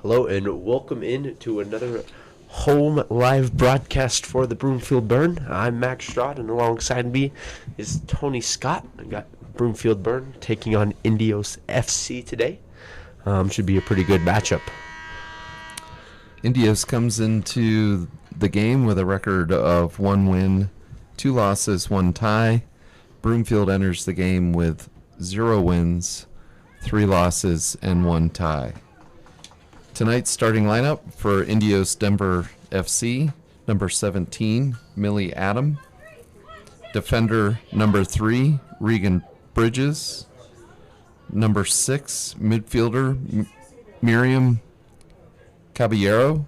Hello and welcome in to another home live broadcast for the Broomfield Burn. I'm Max Stroud, and alongside me is Tony Scott. I got Broomfield Burn taking on Indios FC today. Should be a pretty good matchup. Indios comes into the game with a record of 1 win, 2 losses, 1 tie. Broomfield enters the game with 0 wins, 3 losses, and 1 tie. Tonight's starting lineup for Indios Denver FC, number 17, Millie Adam. Defender number 3, Regan Bridges. Number 6, midfielder Miriam Caballero.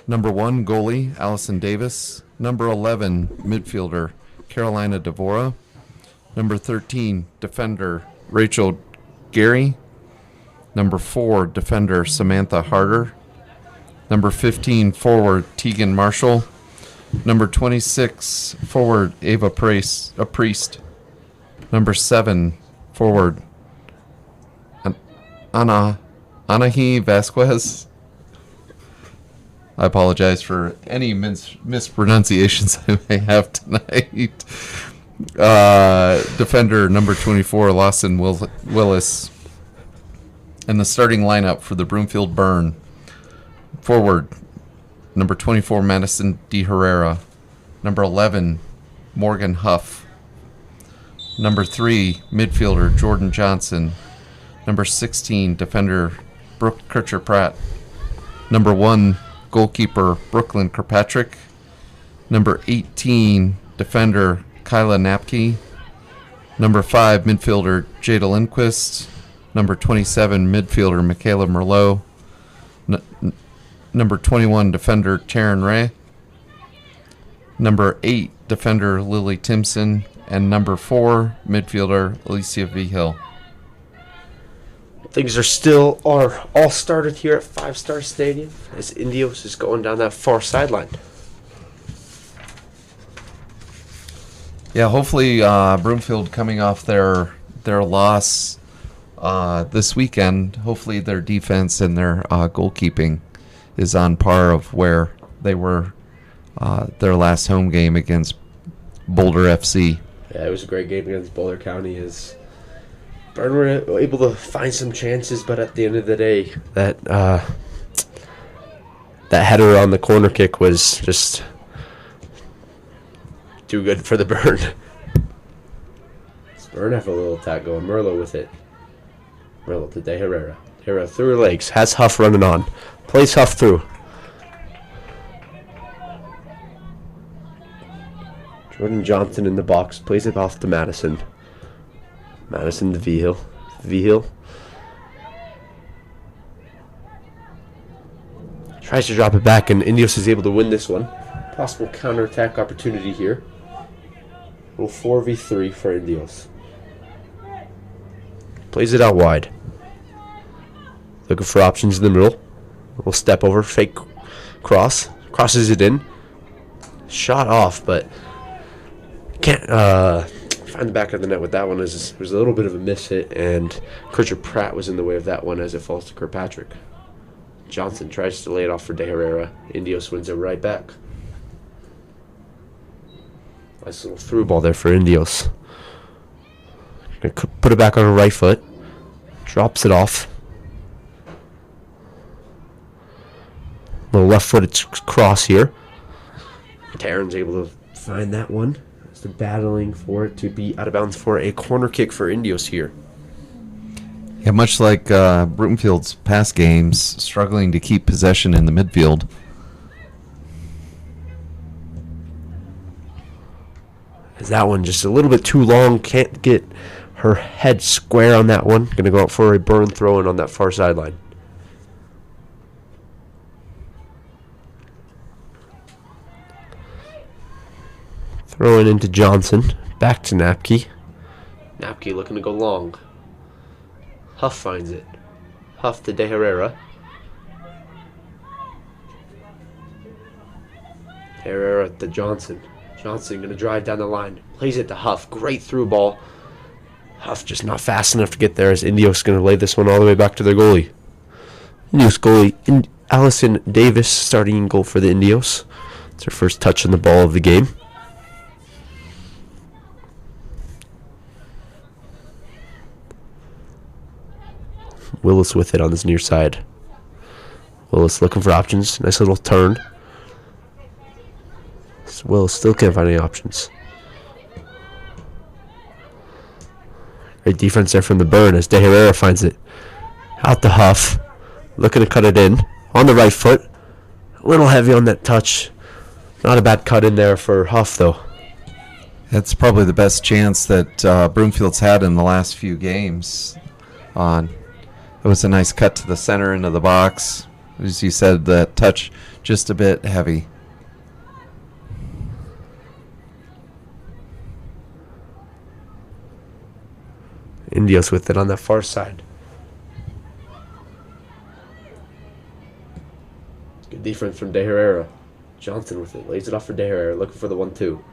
Number 1, goalie Allison Davis. Number 11, midfielder Carolina Devora. Number 13, defender Rachel Gary. Number 4, defender Samantha Harder. Number 15, forward Tegan Marshall. Number 26, forward Ava Priest. Number 7, forward Anahi Vasquez. I apologize for any mispronunciations I may have tonight. Defender number 24, Lawson Willis. And the starting lineup for the Broomfield Burn. Forward, number 24, Madison D. Herrera. Number 11, Morgan Huff. Number 3, midfielder Jordan Johnson. Number 16, defender Brooke Kircher-Pratt. Number 1, goalkeeper Brooklyn Kirkpatrick. Number 18, defender Kyla Napke. Number 5, midfielder Jada Lindquist. Number 27, midfielder Michaela Merlot. Number 21, defender Taryn Ray. Number 8, defender Lily Timpson. And number 4, midfielder Alicia Vigil. Things are all started here at 5 Star Stadium as Indios is going down that far sideline. Yeah, hopefully Broomfield coming off their loss this weekend, hopefully their defense and their goalkeeping is on par of where they were their last home game against Boulder FC. Yeah, it was a great game against Boulder County. As Burn were able to find some chances, but at the end of the day, that header on the corner kick was just too good for the Burn. Burn have a little attack going. Merlot with it. Merlot to De Herrera. Herrera through her legs. Has Huff running on. Plays Huff through. Jordan Johnson in the box. Plays it off to Madison. Madison to Vigil. Vigil. Tries to drop it back, and Indios is able to win this one. Possible counterattack opportunity here. Little 4v3 for Indios. Plays it out wide. Looking for options in the middle. Little step over, fake cross. Crosses it in. Shot off, but can't find the back of the net with that one. There's a little bit of a miss hit, and Kircher-Pratt was in the way of that one as it falls to Kirkpatrick. Johnson tries to lay it off for De Herrera. Indios wins it right back. Nice little through ball there for Indios. Put it back on her right foot. Drops it off. Little left-footed cross here. Taryn's able to find that one. They're battling for it to be out of bounds for a corner kick for Indios here. Yeah, much like Broomfield's past games, struggling to keep possession in the midfield. Is that one just a little bit too long? Can't get her head square on that one. Going to go out for a Burn throw-in on that far sideline. Throwing into Johnson. Back to Napke. Napke looking to go long. Huff finds it. Huff to De Herrera. Herrera to Johnson. Johnson going to drive down the line. Plays it to Huff. Great through ball. Huff just not fast enough to get there as Indios going to lay this one all the way back to their goalie. Indios goalie Allison Davis starting in goal for the Indios. It's her first touch on the ball of the game. Willis with it on this near side. Willis looking for options. Nice little turn. Willis still can't find any options. Great defense there from the Burn as De Herrera finds it. Out the Huff. Looking to cut it in. On the right foot. A little heavy on that touch. Not a bad cut in there for Huff, though. It's probably the best chance that Broomfield's had in the last few games. It was a nice cut to the center into the box. As you said, that touch just a bit heavy. Indios with it on the far side. Good defense from De Herrera. Johnson with it. Lays it off for De Herrera. Looking for the 1-2.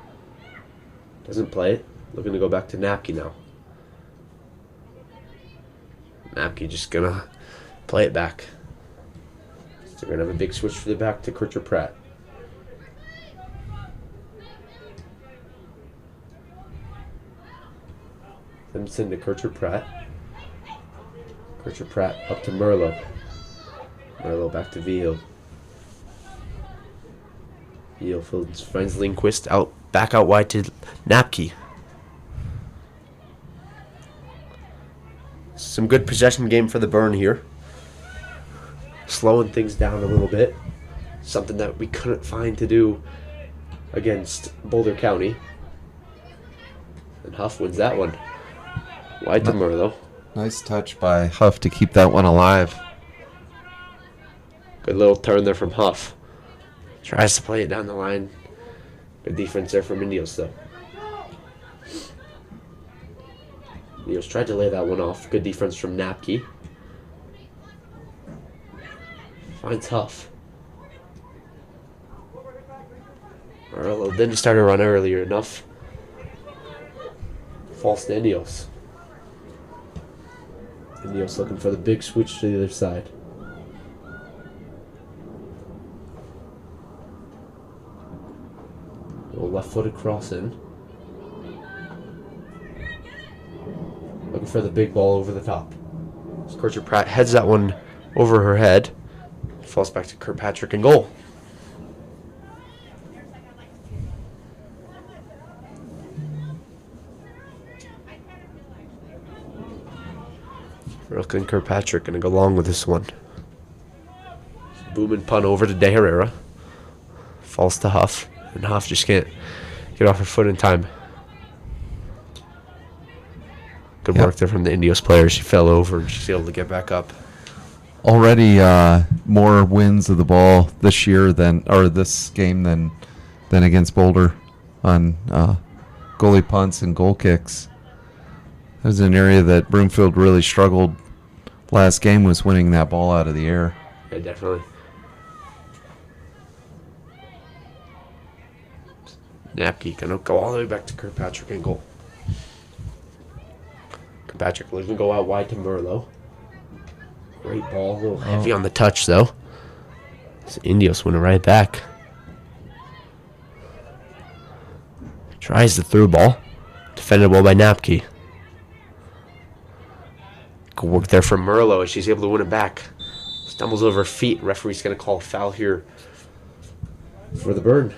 Doesn't play it. Looking to go back to Napke now. Napke just going to play it back. So they're going to have a big switch for the back to Kircher Pratt. Simpson to Kircher Pratt. Kircher Pratt up to Merlot. Merlot back to Vio. Vio finds Lindquist back out wide to Napke. Some good possession game for the Burn here. Slowing things down a little bit. Something that we couldn't find to do against Boulder County. And Huff wins that one. Wide to Merlot. Nice touch by Huff to keep that one alive. Good little turn there from Huff. Tries to play it down the line. Good defense there from Indios, though. Indios tried to lay that one off. Good defense from Napke. Finds Huff. Merlot didn't start a run earlier enough. False to Indios. Indios looking for the big switch to the other side. Little left-footed cross in. Looking for the big ball over the top. Kircher Pratt heads that one over her head. Falls back to Kirkpatrick in goal. Rook and Kirkpatrick going to go along with this one. Boom and punt over to De Herrera. Falls to Huff. And Huff just can't get off her foot in time. Good work there from the Indios player. She fell over and she's able to get back up. Already more wins of the ball this year this game than against Boulder on goalie punts and goal kicks. That was an area that Broomfield really struggled last game, was winning that ball out of the air. Yeah, definitely. Napke gonna go all the way back to Kirkpatrick in goal. Kirkpatrick looking to go out wide to Merlot. Great ball, a little heavy on the touch though. So Indios win it right back. Tries the through ball. Defended well by Napke. Good work there from Merlot as she's able to win it back. Stumbles over her feet. Referee's going to call a foul here for the Burn.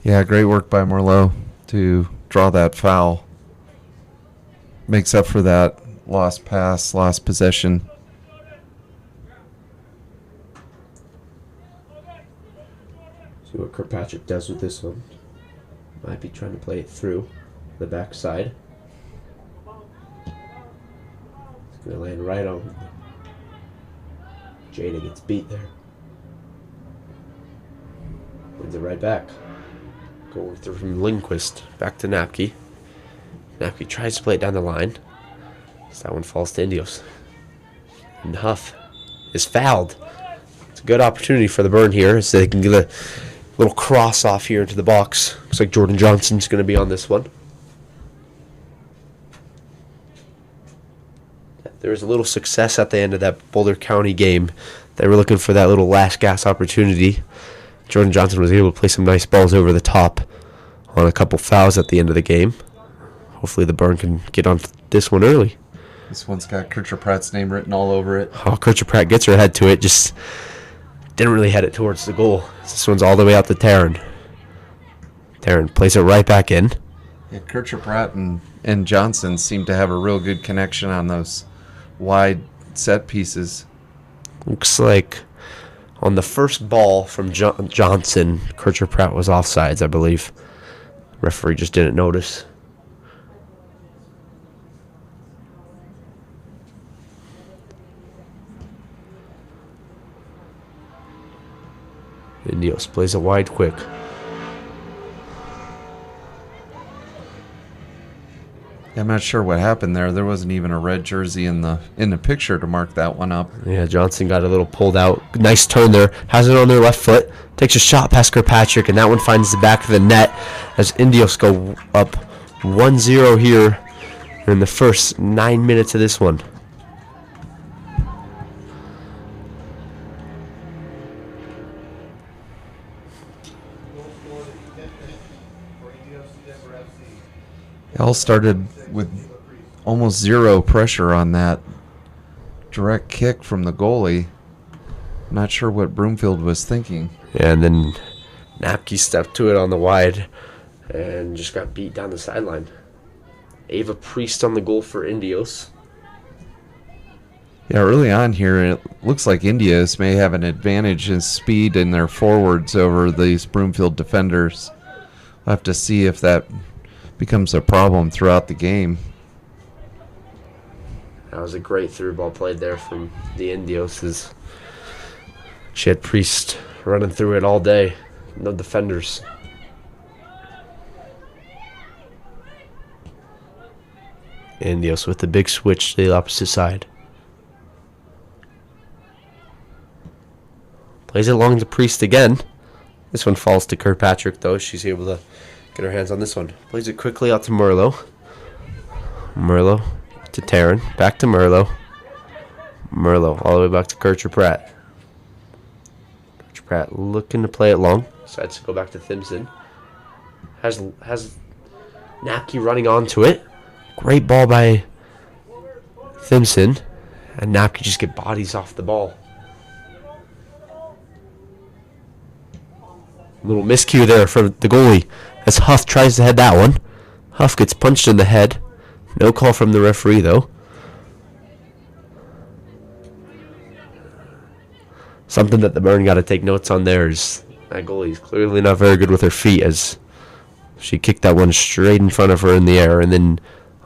Yeah, great work by Merlot to draw that foul. Makes up for that lost pass, lost possession. See what Kirkpatrick does with this one. Might be trying to play it through the backside. It's going to land right on. Jada gets beat there. Wins it right back. Go through from Lindquist back to Napke. Napke tries to play it down the line. So that one falls to Indios. And Huff is fouled. It's a good opportunity for the Burn here so they can get a little cross off here into the box. Looks like Jordan Johnson's going to be on this one. there was a little success at the end of that Boulder County game. They were looking for that little last gas opportunity. Jordan Johnson was able to play some nice balls over the top on a couple fouls at the end of the game. Hopefully the Burn can get on this one early. This one's got Kircher-Pratt's name written all over it. Oh, Kircher-Pratt gets her head to it, just didn't really head it towards the goal. This one's all the way out to Taryn. Taryn plays it right back in. Yeah, Kircher-Pratt and Johnson seem to have a real good connection on those wide set pieces. Looks like on the first ball from Johnson, Kircher-Pratt was offsides, I believe. Referee just didn't notice. Indios plays it wide quick. I'm not sure what happened there. There wasn't even a red jersey in the picture to mark that one up. Yeah, Johnson got a little pulled out. Nice turn there. Has it on their left foot. Takes a shot past Kirkpatrick, and that one finds the back of the net as Indios go up 1-0 here in the first 9 minutes of this one. It all started with almost zero pressure on that direct kick from the goalie. Not sure what Broomfield was thinking. Yeah, and then Napke stepped to it on the wide and just got beat down the sideline. Ava Priest on the goal for Indios. Yeah, early on here, it looks like Indios may have an advantage in speed in their forwards over these Broomfield defenders. We'll have to see if that becomes a problem throughout the game. That was a great through ball played there from the Indios. She had Priest running through it all day. No defenders. Indios with the big switch to the opposite side. Plays it along to Priest again. This one falls to Kirkpatrick, though. She's able to get her hands on this one. Plays it quickly out to Merlot. Merlot to Taryn. Back to Merlot. Merlot all the way back to Kircher-Pratt. Kircher-Pratt looking to play it long. Decides to go back to Thimpson. Has Napke running onto it. Great ball by Thimpson. And Napke just get bodies off the ball. Little miscue there from the goalie as Huff tries to head that one. Huff gets punched in the head. No call from the referee, though. Something that the Burn got to take notes on there is that goalie is clearly not very good with her feet as she kicked that one straight in front of her in the air. And then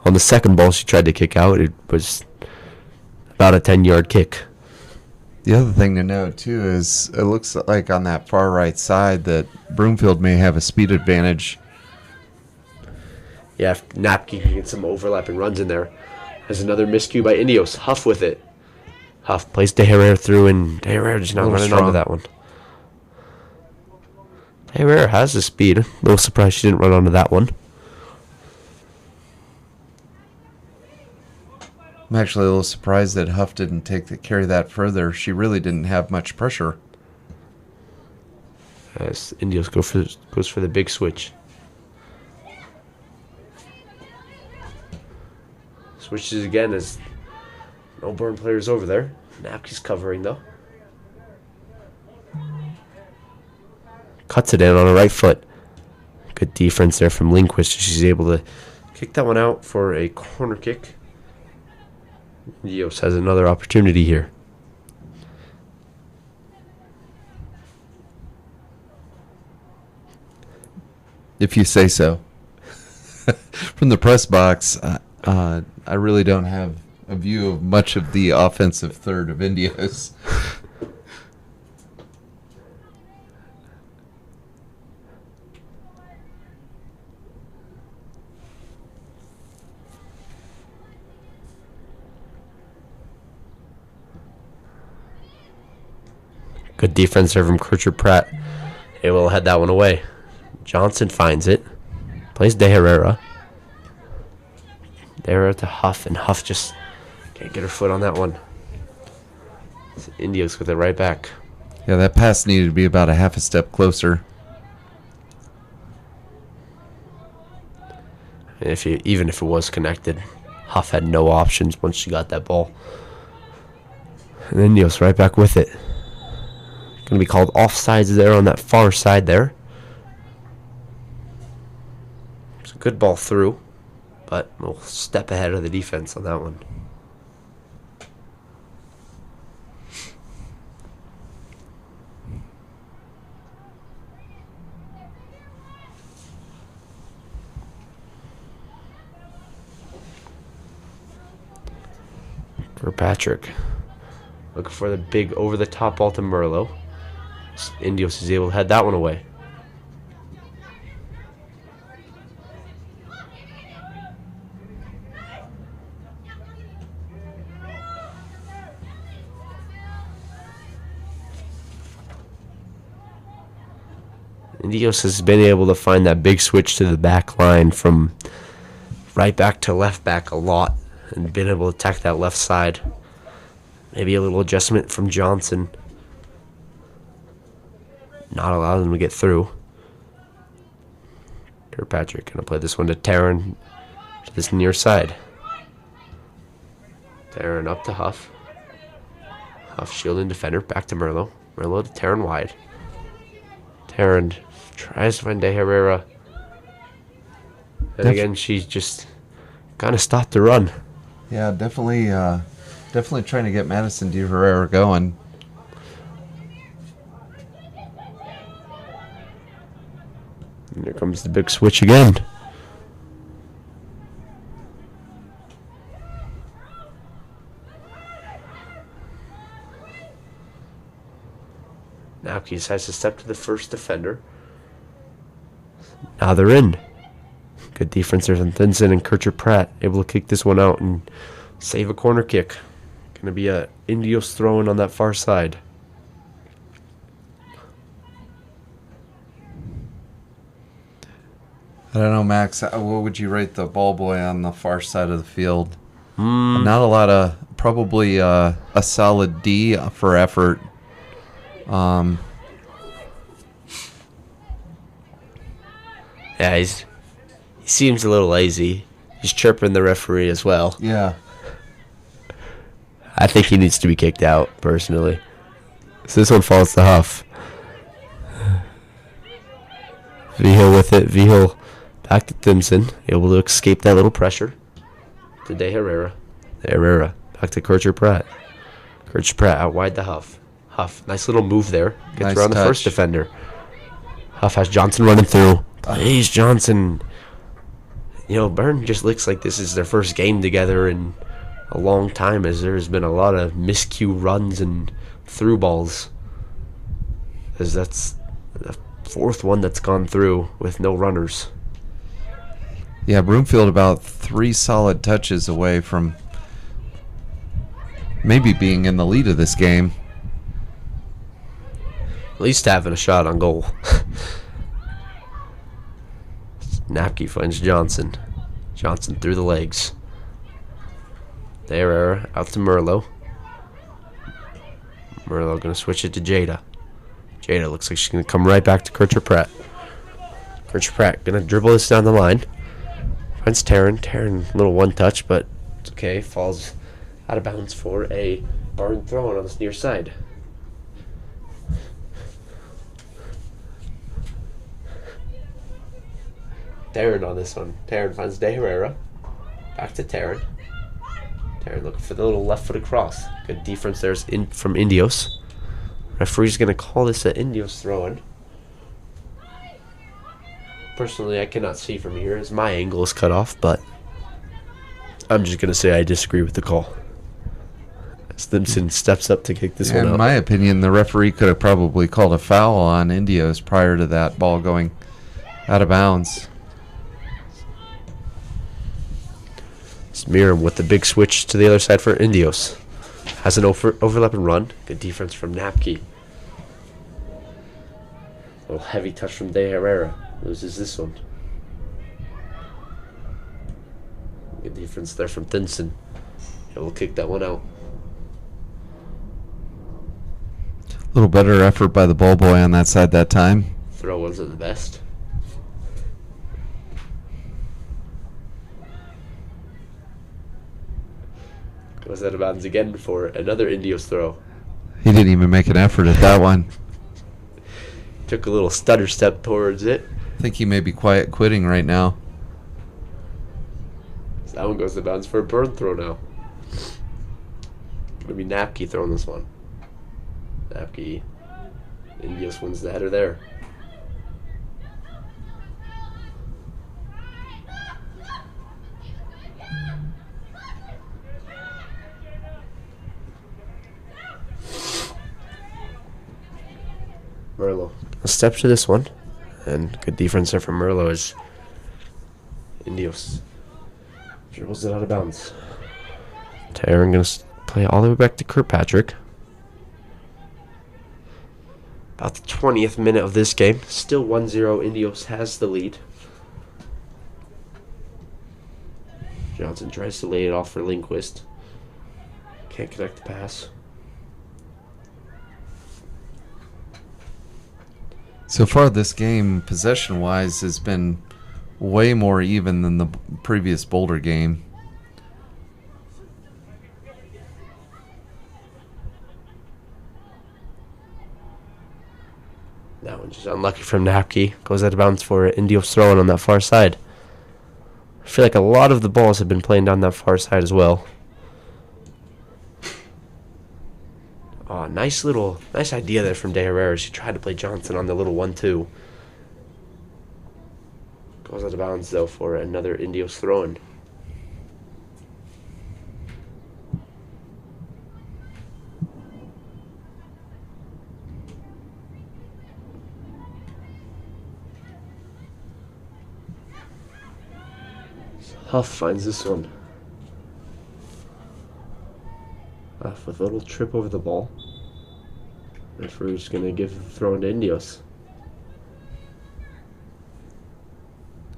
on the second ball she tried to kick out, it was about a 10-yard kick. The other thing to note, too, is it looks like on that far right side that Broomfield may have a speed advantage. Yeah, if Napke can get some overlapping runs in there. There's another miscue by Indios. Huff with it. Huff plays De Herrera through, and De Herrera just not running onto that one. De Herrera has the speed. A little surprised she didn't run onto that one. I'm actually a little surprised that Huff didn't carry that further. She really didn't have much pressure. As Indios goes for the big switch. Switches again as no Burn players over there. Napke's covering though. Cuts it in on the right foot. Good defense there from Lindquist. She's able to kick that one out for a corner kick. Indios has another opportunity here. If you say so. From the press box, I really don't have a view of much of the offensive third of Indios. Good defense there from Kircher-Pratt. Able to head that one away. Johnson finds it. Plays De Herrera. De Herrera to Huff, and Huff just Can't get her foot on that one. It's Indios with it right back. Yeah, that pass needed to be about a half a step closer. And even if it was connected, Huff had no options once she got that ball. And Indios right back with it. Going to be called offsides there on that far side there. It's a good ball through, but we'll step ahead of the defense on that one. For Patrick. Looking for the big over-the-top ball to Merlot. Indios is able to head that one away. Indios has been able to find that big switch to the back line from right back to left back a lot and been able to attack that left side. Maybe a little adjustment from Johnson. Not allow them to get through. Kirkpatrick going to play this one to Taryn to this near side. Taryn up to Huff. Huff shielding defender. Back to Merlot. Merlot to Taryn wide. Taryn tries to find De Herrera. And again, she's just kind of stopped the run. Yeah, definitely trying to get Madison De Herrera going. And here comes the big switch again. Napke decides to step to the first defender. Now they're in. Good defense there from Thinson and Kircher Pratt. Able to kick this one out and save a corner kick. Going to be a Indios throw-in on that far side. I don't know, Max. What would you rate the ball boy on the far side of the field? Not a lot of, probably a solid D for effort. Yeah, he seems a little lazy. He's chirping the referee as well. Yeah. I think he needs to be kicked out, personally. So this one falls to Huff. Vigil with it. Vigil back to Timson. Able to escape that little pressure. To De Herrera. De Herrera. Back to Kircher Pratt. Kircher Pratt out wide to Huff. Huff. Nice little move there. Gets Nice around the touch. first defender. Huff has Johnson running through. Plays Johnson. You know, Byrne just looks like this is their first game together in a long time, as there's been a lot of miscue runs and through balls. As that's the fourth one that's gone through with no runners. Yeah, Broomfield about 3 solid touches away from maybe being in the lead of this game. At least having a shot on goal. Napke finds Johnson. Johnson through the legs. There, out to Merlot. Merlot going to switch it to Jada. Jada looks like she's going to come right back to Kircher Pratt. Kircher Pratt going to dribble this down the line. Finds Taryn. Taryn, little one touch, but it's okay. Falls out of bounds for a Byrne throw-in on this near side. Taryn on this one. Taryn finds De Herrera. Back to Taryn. Taryn looking for the little left-footed cross. Good defense there from Indios. Referee's going to call this an Indios throw-in. Personally, I cannot see from here as my angle is cut off, but I'm just going to say I disagree with the call. Stimson steps up to kick this one out. In my opinion, the referee could have probably called a foul on Indios prior to that ball going out of bounds. Miram with the big switch to the other side for Indios. Has an overlapping run. Good defense from Napke. A little heavy touch from De Herrera. Loses this one. Good defense there from Thinson. He'll kick that one out. A little better effort by the ball boy on that side that time. Throw wasn't the best. Goes out of bounds again for another Indios throw. He didn't even make an effort at that one. Took a little stutter step towards it. I think he may be quiet quitting right now. So that one goes out of bounds for a burn throw now. Gonna be Napke throwing this one. Napke. Indios wins the header there. Merlo. A step to this one. And good defense there from Merlo as Indios dribbles it out of bounds. Taron going to play all the way back to Kirkpatrick. About the 20th minute of this game. Still 1-0. Indios has the lead. Johnson tries to lay it off for Lindquist. Can't connect the pass. So far this game, possession-wise, has been way more even than the previous Boulder game. That one just unlucky from Napke. Goes out of bounds for Indios throwing on that far side. I feel like a lot of the balls have been playing down that far side as well. Oh, nice idea there from De Herrera. She tried to play Johnson on the little 1-2. Goes out of bounds though for another Indios throw-in. Huff finds this one. Huff with a little trip over the ball. Referee's going to give the throw into Indios.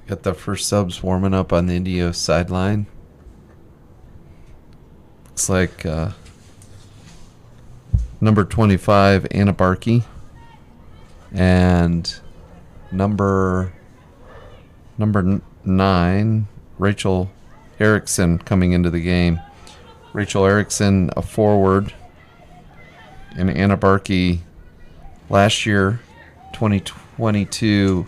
Got the first subs warming up on the Indios sideline. Looks like number 25, Anna Barkey, and number 9, Rachel Erickson coming into the game. Rachel Erickson, a forward, and Anna Barkey, last year, 2022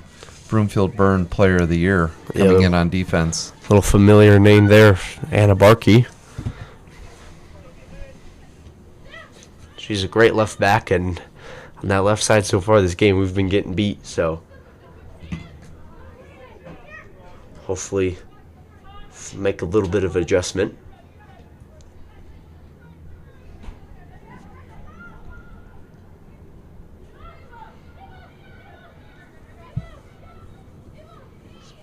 Broomfield Burn Player of the Year, coming in on defense. Little familiar name there, Anna Barkey. She's a great left back, and on that left side so far this game, we've been getting beat, so hopefully make a little bit of adjustment.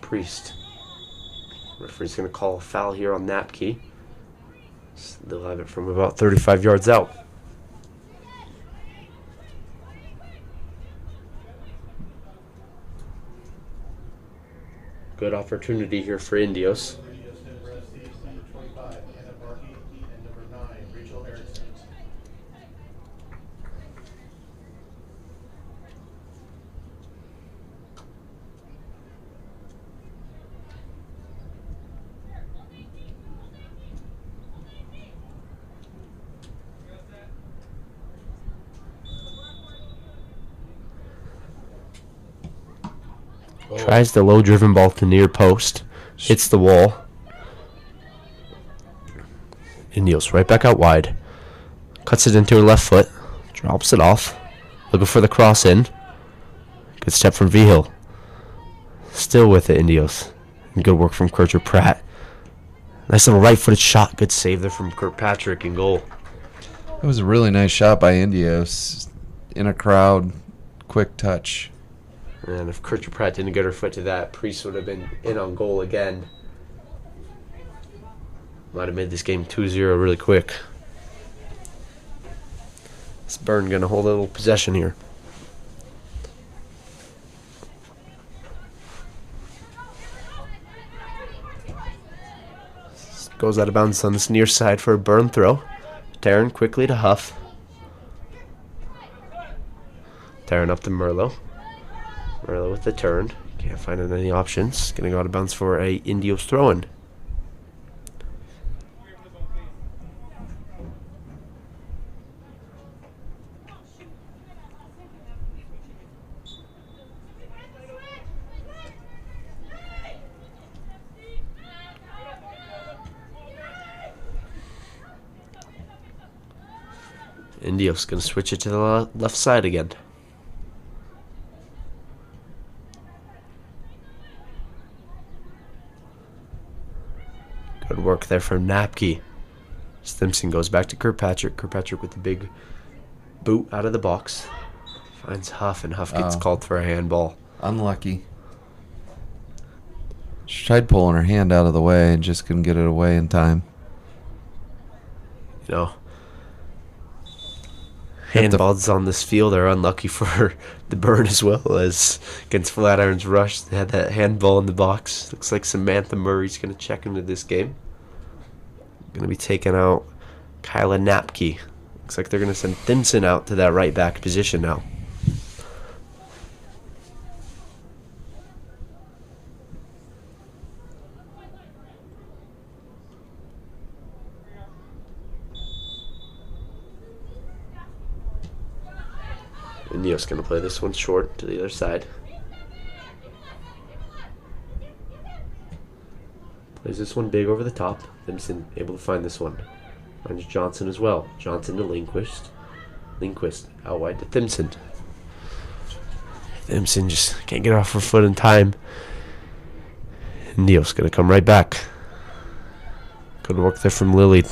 Priest. Referee's going to call a foul here on Napke. They'll have it from about 35 yards out. Good opportunity here for Indios. Tries the low driven ball to near post. Hits the wall. Indios right back out wide. Cuts it into her left foot. Drops it off. Looking for the cross in. Good step from Vigil. Still with it, Indios. And good work from Kircher Pratt. Nice little right footed shot. Good save there from Kirkpatrick in goal. It was a really nice shot by Indios. In a crowd. Quick touch. And if Kircher Pratt didn't get her foot to that, Priest would have been in on goal again. Might have made this game 2-0 really quick. This Burn going to hold a little possession here. Goes out of bounds on this near side for a burn throw. Taryn quickly to Huff. Taryn up to Merlot. Merlot with the turn. Can't find any options. Gonna go out of bounds for a Indios throw-in. Indios gonna switch it to the left side again. Good work there from Napke. Stimson goes back to Kirkpatrick. Kirkpatrick with the big boot out of the box. Finds Huff, and Huff gets called for a handball. Unlucky. She tried pulling her hand out of the way and just couldn't get it away in time. You know, handballs on this field are unlucky for the burn as well as against Flatiron's Rush. They had that handball in the box. Looks like Samantha Murray's going to check into this game. Going to be taking out Kyla Napke. Looks like they're going to send Thimson out to that right back position now. Indios going to play this one short to the other side. Plays this one big over the top. Thimson able to find this one. Finds Johnson as well. Johnson to Lindquist. Lindquist out wide to Thimson. Thimson just can't get off her foot in time. Indios going to come right back. Good work there from Lily.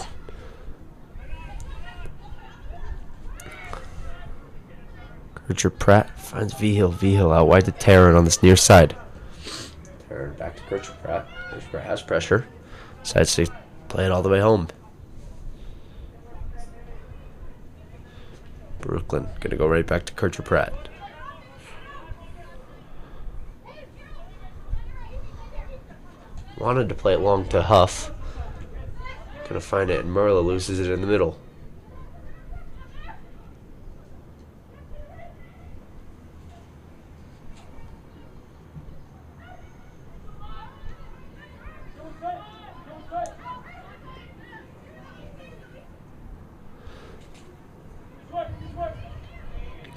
Kircher Pratt finds Vigil. Vigil out wide to Taryn on this near side. Taryn back to Kircher Pratt. Kircher Pratt has pressure. Decides to play it all the way home. Brooklyn gonna go right back to Kircher Pratt. Wanted to play it long to Huff. Gonna find it, and Merla loses it in the middle.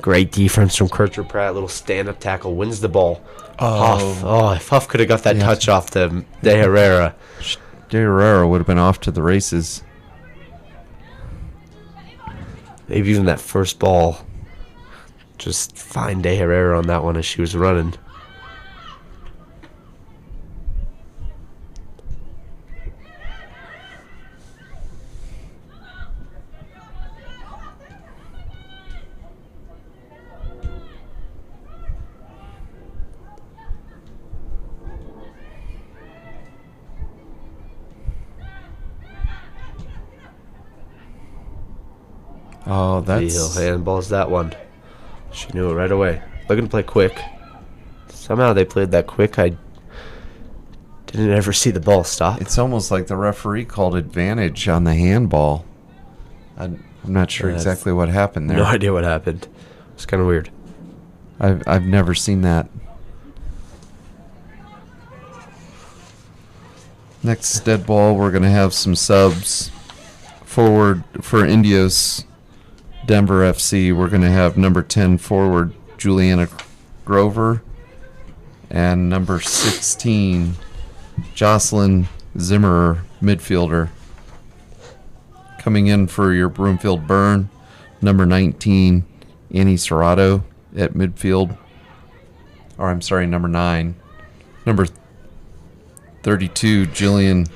Great defense from Kircher Pratt. Little stand-up tackle. Wins the ball. Huff. Oh, if Huff could have got that touch off to De Herrera. De Herrera would have been off to the races. Maybe even that first ball. Just find De Herrera on that one as she was running. Oh, that's... handballs that one. She knew it right away. Looking to play quick. Somehow they played that quick. I didn't ever see the ball stop. It's almost like the referee called advantage on the handball. I'm not sure exactly what happened there. No idea what happened. It's kind of weird. I've never seen that. Next dead ball, we're going to have some subs. Forward for Indios Denver FC, we're going to have number 10 forward Juliana Grover and number 16 Jocelyn Zimmerer, midfielder. Coming in for your Broomfield Burn, number 19 Annie Serrato at midfield. Or I'm sorry, number 9. Number 32 Jillian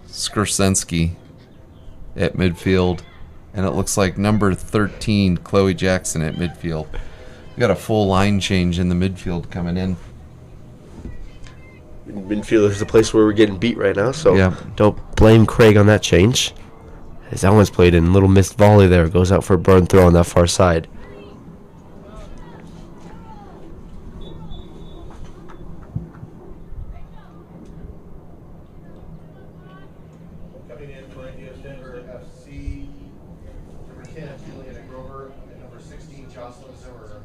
Skursensky at midfield, and it looks like number 13 Chloe Jackson at midfield. We got a full line change in the midfield coming in. Midfield is the place where we're getting beat right now, so Yeah. don't blame Craig on that change. As that one's played in, little missed volley there, goes out for a burn throw on that far side. Indios Denver FC. Number 10, Juliana Grover. And number 16, Jocelyn Zimmer.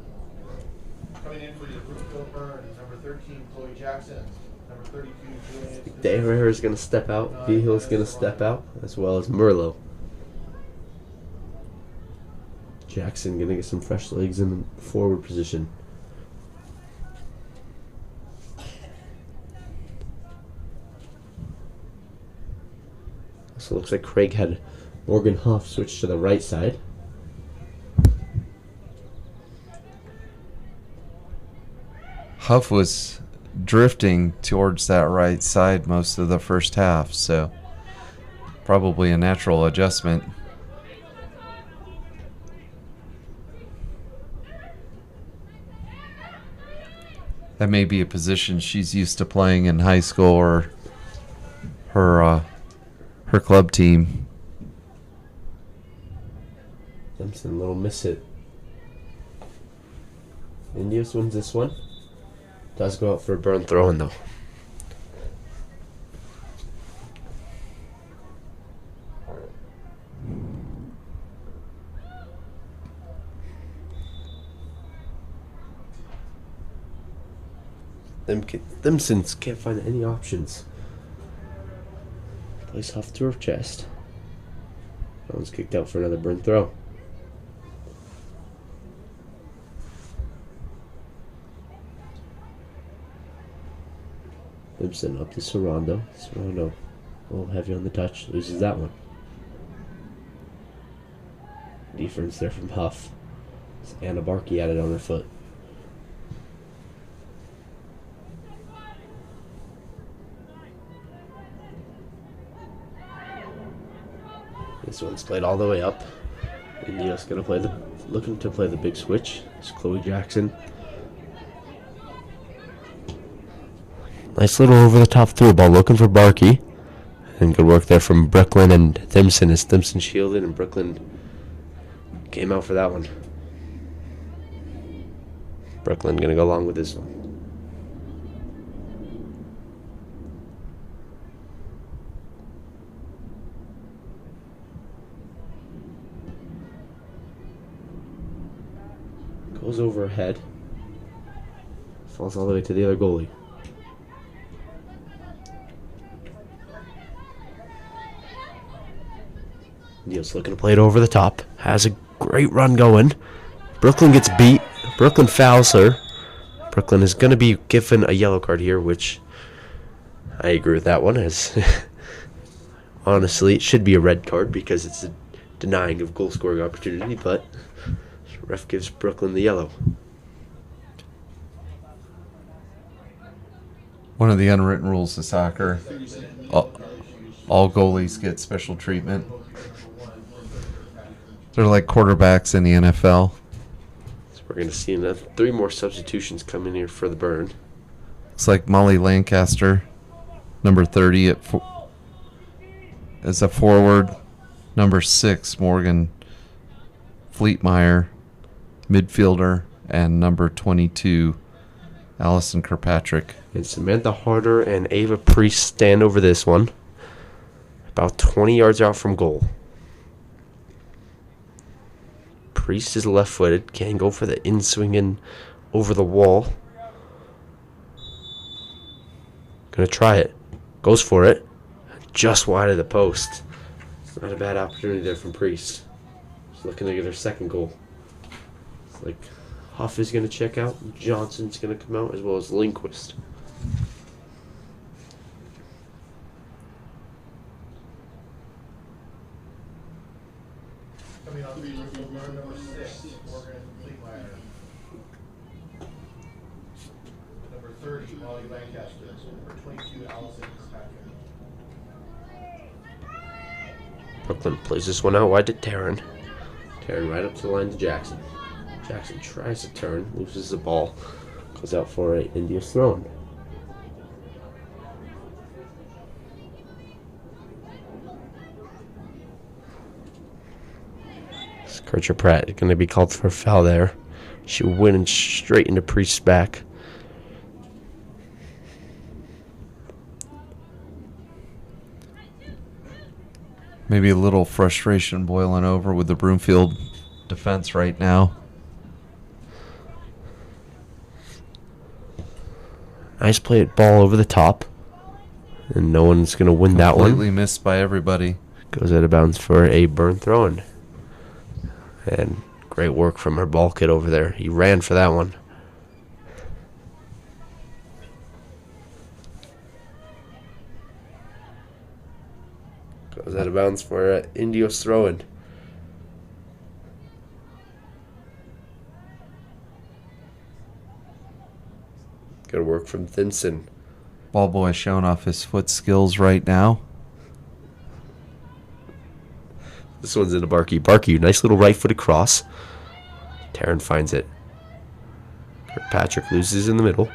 Coming in for your Brookfield Burns, number 13, Chloe Jackson. Number 32, Julian. Dayher is going to step out. V-Hill is going to step out, as well as Merlot. Jackson going to get some fresh legs in the forward position. So it looks like Craig had Morgan Huff switch to the right side. Huff was drifting towards that right side most of the first half, so probably a natural adjustment. That may be a position she's used to playing in high school or her club team. Simpson, a little miss hit. Indios wins this one. Does go out for a burn throw-in though. Simpsons can't find any options. Plays Huff to her chest. That one's kicked out for another burn throw. Simpson up to Serrando. Serrando a little heavy on the touch. Loses that one. Defense there from Huff. Anna Barkey had it on her foot. This one's played all the way up. Indios gonna play looking to play the big switch. It's Chloe Jackson. Nice little over the top through ball looking for Barkey. And good work there from Brooklyn and Thimpson as Thimpson shielded and Brooklyn came out for that one. Brooklyn gonna go along with this one. Goes over her head. Falls all the way to the other goalie. Indios looking to play it over the top. Has a great run going. Brooklyn gets beat. Brooklyn fouls her. Brooklyn is going to be given a yellow card here, which I agree with that one. As honestly, it should be a red card because it's a denying of goal scoring opportunity, but ref gives Brooklyn the yellow. One of the unwritten rules of soccer, all goalies get special treatment. They're like quarterbacks in the NFL. So we're going to see another 3 more substitutions come in here for the burn. It's like Molly Lancaster, number 30 as a forward. Number 6, Morgan Fleetmeyer, midfielder. And number 22, Allison Kirkpatrick. And Samantha Harder and Ava Priest stand over this one. About 20 yards out from goal. Priest is left-footed. Can go for the in-swinging over the wall. Gonna try it. Goes for it. Just wide of the post. Not a bad opportunity there from Priest. Just looking to get her second goal. It's like Huff is gonna check out. Johnson's gonna come out as well as Lindquist. Coming on the Brookfield Burn, number 6, Morgan Fleetmeyer. Number 30, Molly Lancaster. Number 22, Allison Kirkpatrick. Brooklyn plays this one out wide to Taryn. Taryn right up to the line to Jackson. Jackson tries to turn, loses the ball, goes out for a Indios throw-in. Scourger Pratt is going to be called for a foul there. She went straight into Priest's back. Maybe a little frustration boiling over with the Broomfield defense right now. Nice play at ball over the top. And no one's going to win that one. Completely missed by everybody. Goes out of bounds for a burn throw-in. And great work from our ball kid over there. He ran for that one. Goes out of bounds for Indios throw-in. Good work from Thinson. Ball boy showing off his foot skills right now. This one's in a Barkey. Barkey, nice little right-footed cross. Taryn finds it. Kirkpatrick loses in the middle.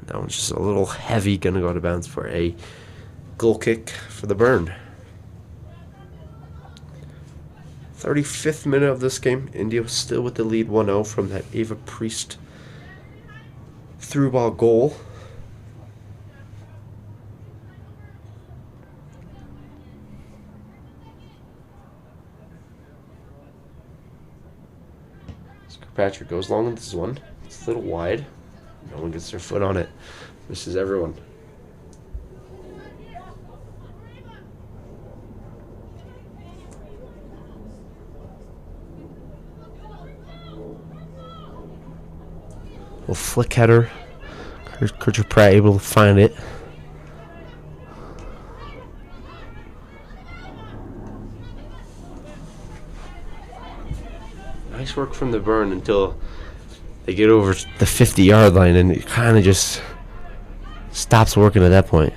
That one's just a little heavy. Gonna go out of bounds for a goal kick for the Burn. 35th minute of this game. India still with the lead 1-0 from that Ava Priest through ball goal. Kirkpatrick goes long on this one. It's a little wide. No one gets their foot on it. Misses everyone. Little flick header. Kurt Pratt able to find it. Nice work from the Burn until they get over the 50-yard line, and it kind of just stops working at that point.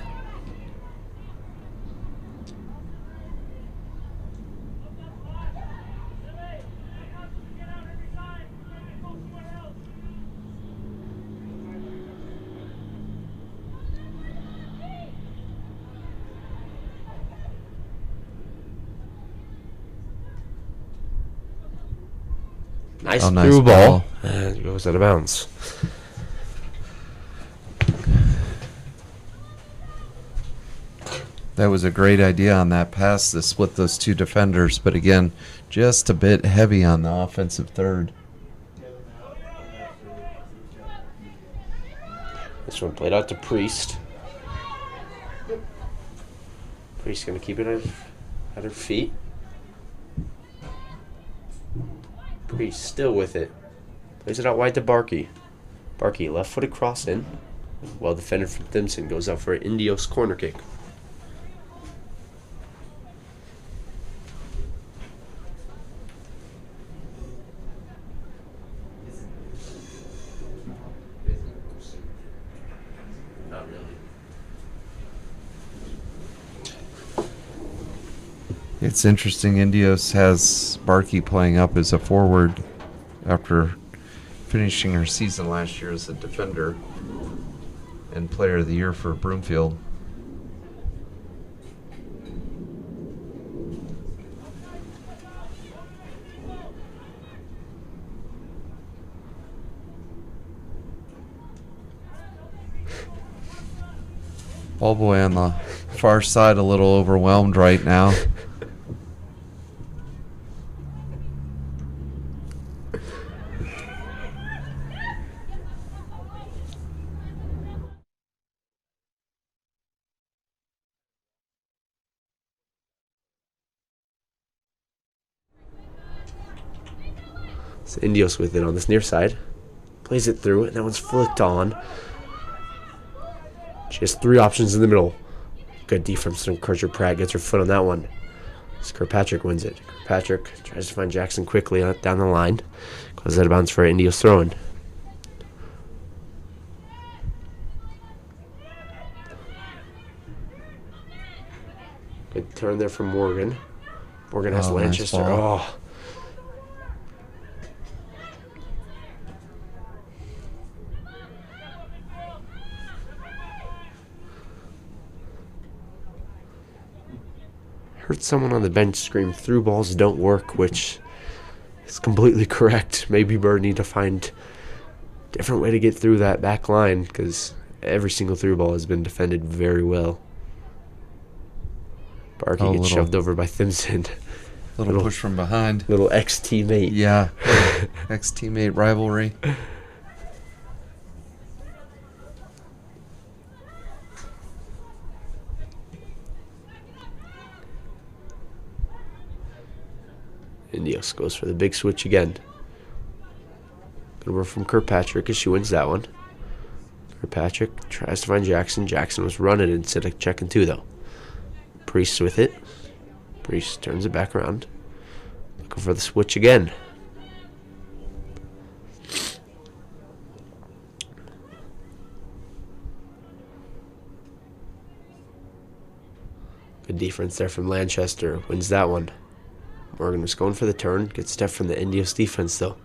Nice through ball. And it goes out of bounds. That was a great idea on that pass to split those two defenders, but again, just a bit heavy on the offensive third. This one played out to Priest. Priest going to keep it at her feet. Priest still with it. Plays it out wide to Barkey. Barkey, left-footed cross in. Well defended from Thimpson. Goes out for an Indios corner kick. Not really. It's interesting, Indios has Barkey playing up as a forward after finishing her season last year as a defender and player of the year for Broomfield. Ball boy on the far side, a little overwhelmed right now. So Indios with it on this near side. Plays it through, and that one's flicked on. She has three options in the middle. Good defense from Kircher Pratt. Gets her foot on that one. So Kirkpatrick wins it. Kirkpatrick tries to find Jackson quickly down the line. Goes out of bounds for Indios throwing. Good turn there from Morgan. Morgan has Lanchester. Nice ball. Oh. Heard someone on the bench scream, "Through balls don't work," which is completely correct. Maybe Bird need to find a different way to get through that back line, because Every single through ball has been defended very well. Barkey gets shoved over by Thimpson. Little push from behind. Little ex-teammate. Yeah. Ex-teammate rivalry. Indios goes for the big switch again. Good work from Kirkpatrick as she wins that one. Kirkpatrick tries to find Jackson. Jackson was running instead of checking two, though. Priest with it. Priest turns it back around. Looking for the switch again. Good defense there from Lanchester. Wins that one. Morgan was going for the turn. Good step from the Indios defense, though.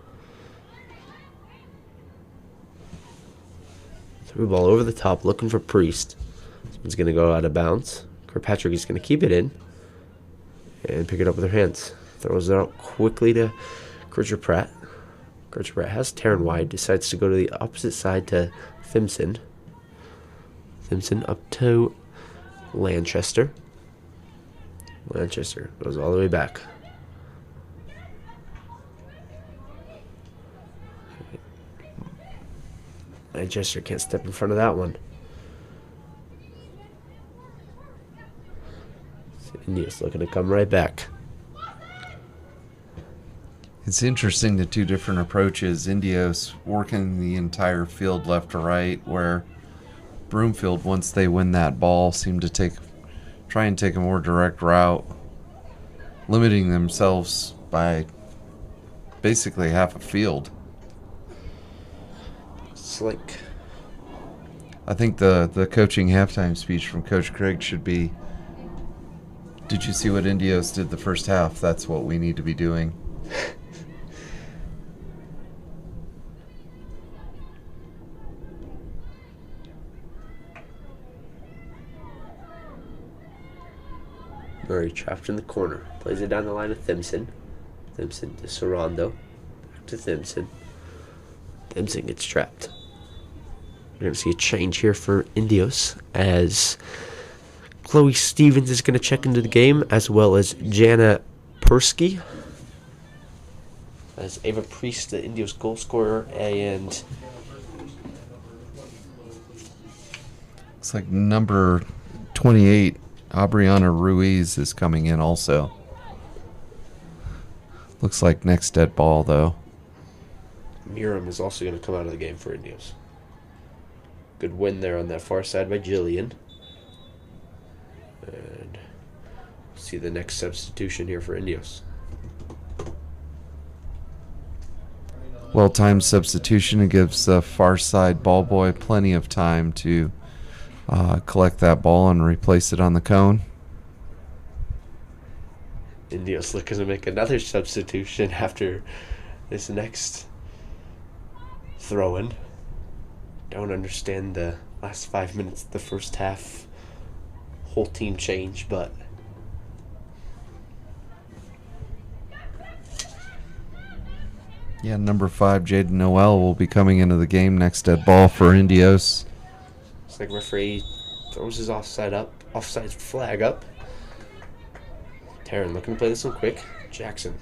Through ball over the top, looking for Priest. This one's going to go out of bounds. Kirkpatrick is going to keep it in and pick it up with her hands. Throws it out quickly to Kircher Pratt. Kircher Pratt has Taryn wide. Decides to go to the opposite side to Thimpson. Thimpson up to Lanchester. Lanchester goes all the way back. Lanchester can't step in front of that one. Indios looking to come right back. It's interesting, the two different approaches. Indios working the entire field left to right, where Broomfield, once they win that ball, seem to try and take a more direct route, limiting themselves by basically half a field. It's like, I think the coaching halftime speech from Coach Craig should be, did you see what Indios did the first half? That's what we need to be doing. Murray trapped in the corner. Plays it down the line of Thimpson. Thimpson to Sorondo. Back to Thimpson. Thimpson gets trapped. We're going to see a change here for Indios as Chloe Stevens is going to check into the game, as well as Jana Persky. As Ava Priest, the Indios goal scorer, and it's like number 28, Aubriana Ruiz, is coming in also. Looks like next dead ball, though. Miram is also going to come out of the game for Indios. Good win there on that far side by Jillian. And see the next substitution here for Indios. Well-timed substitution. It gives the far side ball boy plenty of time to collect that ball and replace it on the cone. Indios looking to make another substitution after this next throw-in. Don't understand the last 5 minutes of the first half. Whole team change, but yeah, number 5, Jaden Noel, will be coming into the game next dead ball for Indios. it's like referee throws his offside flag up. Taryn looking to play this one quick. Jackson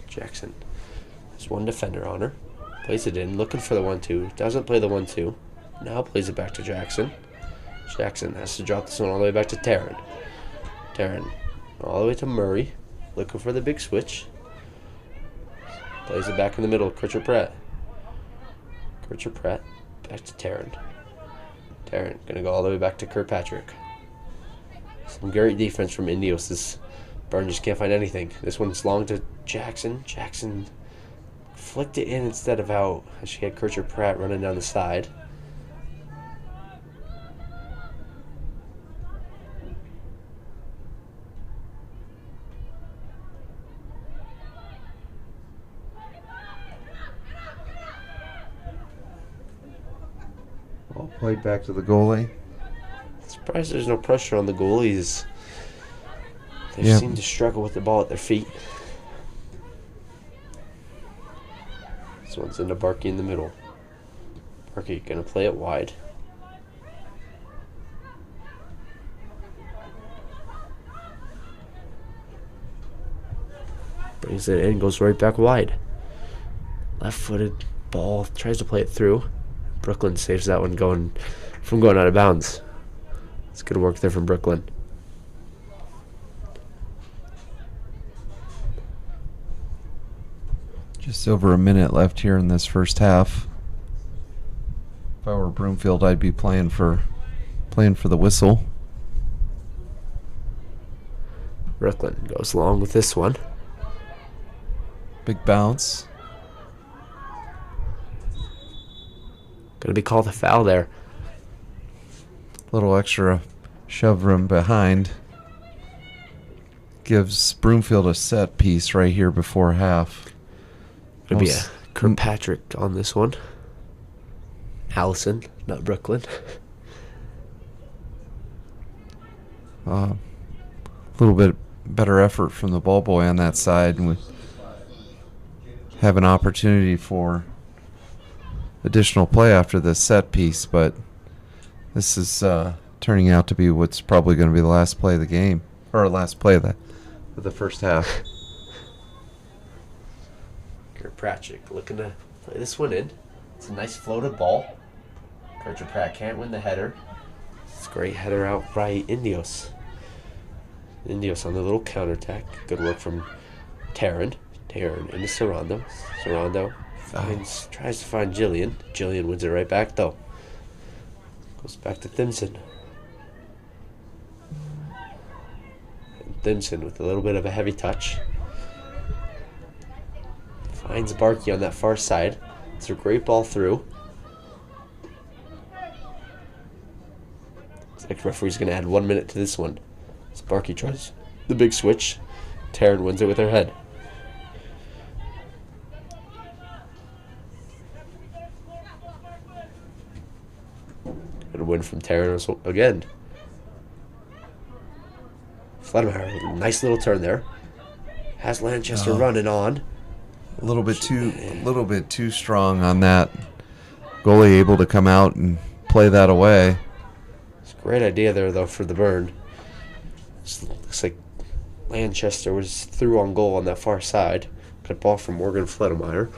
has one defender on her. Plays it in, looking for the 1-2. Doesn't play the 1-2. Now plays it back to Jackson. Jackson has to drop this one all the way back to Taryn. Taryn all the way to Murray. Looking for the big switch. Plays it back in the middle. Kircher Pratt. Back to Taryn. Taryn gonna go all the way back to Kirkpatrick. Some great defense from Indios. This Burn just can't find anything. This one's long to Jackson. Jackson flicked it in instead of out, as she had Kircher Pratt running down the side. Ball played back to the goalie. Surprised there's no pressure on the goalies. They Yeah. seem to struggle with the ball at their feet. This one's into Barkey in the middle. Sparky gonna play it wide. Brings it in, goes right back wide. Left-footed ball, tries to play it through. Brooklyn saves that one from going out of bounds. It's good work there from Brooklyn. Just over a minute left here in this first half. If I were Broomfield, I'd be playing for the whistle. Brooklyn goes long with this one. Big bounce. Gonna be called a foul there. Little extra shove room behind. Gives Broomfield a set piece right here before half. Gonna be a Kirkpatrick on this one. Allison, not Brooklyn. A little bit better effort from the ball boy on that side, and we have an opportunity for additional play after this set piece, but this is turning out to be what's probably going to be the last play of the game, or last play of the first half. Kirkpatrick looking to play this one in. It's a nice floated ball. Kirkpatrick can't win the header. It's a great header out by Indios. Indios on the little counterattack. Good work from Taryn. Taryn into Sarando. Sarando tries to find Jillian. Jillian wins it right back though. Goes back to Thimson. And Thimson with a little bit of a heavy touch. Finds Barkey on that far side. It's a great ball through. Looks like the referee's going to add 1 minute to this one. Sparky tries the big switch. Taryn wins it with her head. And a win from Taryn again. Fledemeyer, nice little turn there. Has Lanchester running on. A little bit too strong on that. Goalie able to come out and play that away. It's a great idea there though for the burn. Looks like Lanchester was through on goal on that far side. Good ball from Morgan Fledemeyer.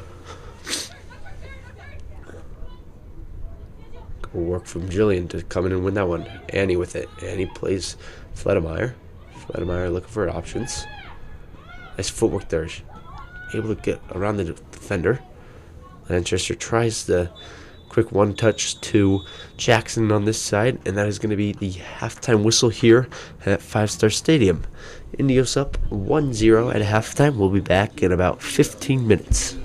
Good work from Jillian to come in and win that one. Annie with it. Annie plays Fledemeyer. Fledemeyer looking for options. Nice footwork there. Able to get around the defender. Lanchester tries the quick one touch to Jackson on this side, and that is going to be the halftime whistle here at Five Star Stadium. Indios up 1-0 at halftime. We'll be back in about 15 minutes.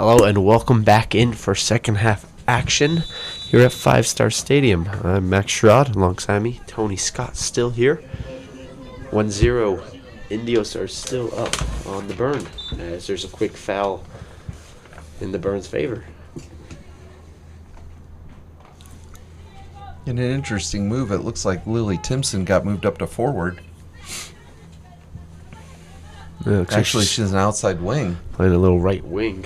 Hello and welcome back in for second half action here at 5 Star Stadium. I'm Max Sherrod, alongside me, Tony Scott still here. 1-0. Indios are still up on the Burn as there's a quick foul in the Burn's favor. In an interesting move, it looks like Lily Timpson got moved up to forward. Actually, she's an outside wing. Playing a little right wing.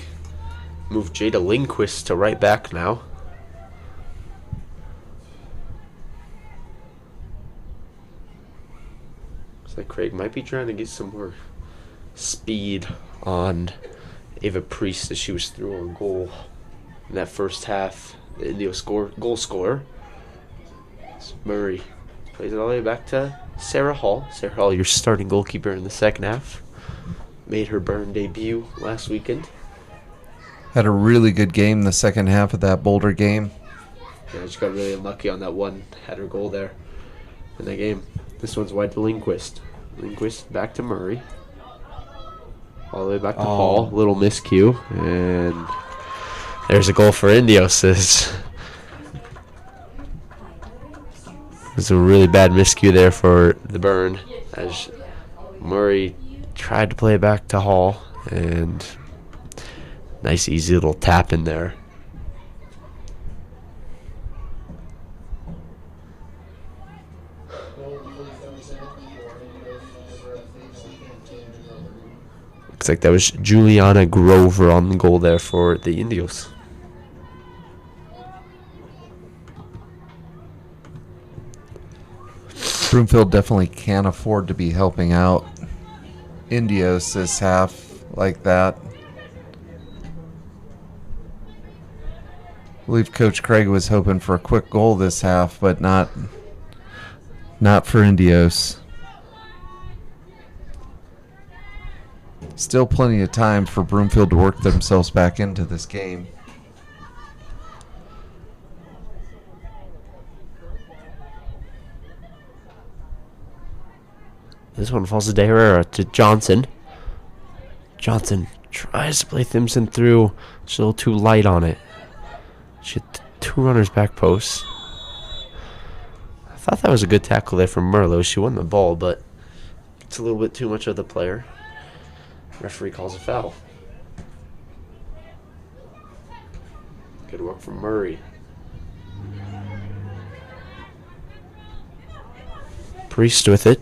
Move Jada Lindquist to right back now. Looks like Craig might be trying to get some more speed on Ava Priest as she was through on goal in that first half. The Indios goal scorer. Murray plays it all the way back to Sarah Hall. Sarah Hall, your starting goalkeeper in the second half. Made her Burn debut last weekend. Had a really good game the second half of that Boulder game. Yeah, she got really unlucky on that one header goal there in that game. This one's wide to Lindquist. Lindquist back to Murray. All the way back to Hall. Little miscue. And there's a goal for Indios. There's a really bad miscue there for the Burn as Murray tried to play it back to Hall, and nice easy little tap in there. Looks like that was Juliana Grover on the goal there for the Indios. Broomfield definitely can't afford to be helping out Indios this half like that. I believe Coach Craig was hoping for a quick goal this half, but not for Indios. Still plenty of time for Broomfield to work themselves back into this game. This one falls to De Herrera to Johnson. Johnson tries to play Thimpson through. She's a little too light on it. She had two runners back post. I thought that was a good tackle there from Merlot. She won the ball, but it's a little bit too much of the player. Referee calls a foul. Good work from Murray. Priest with it.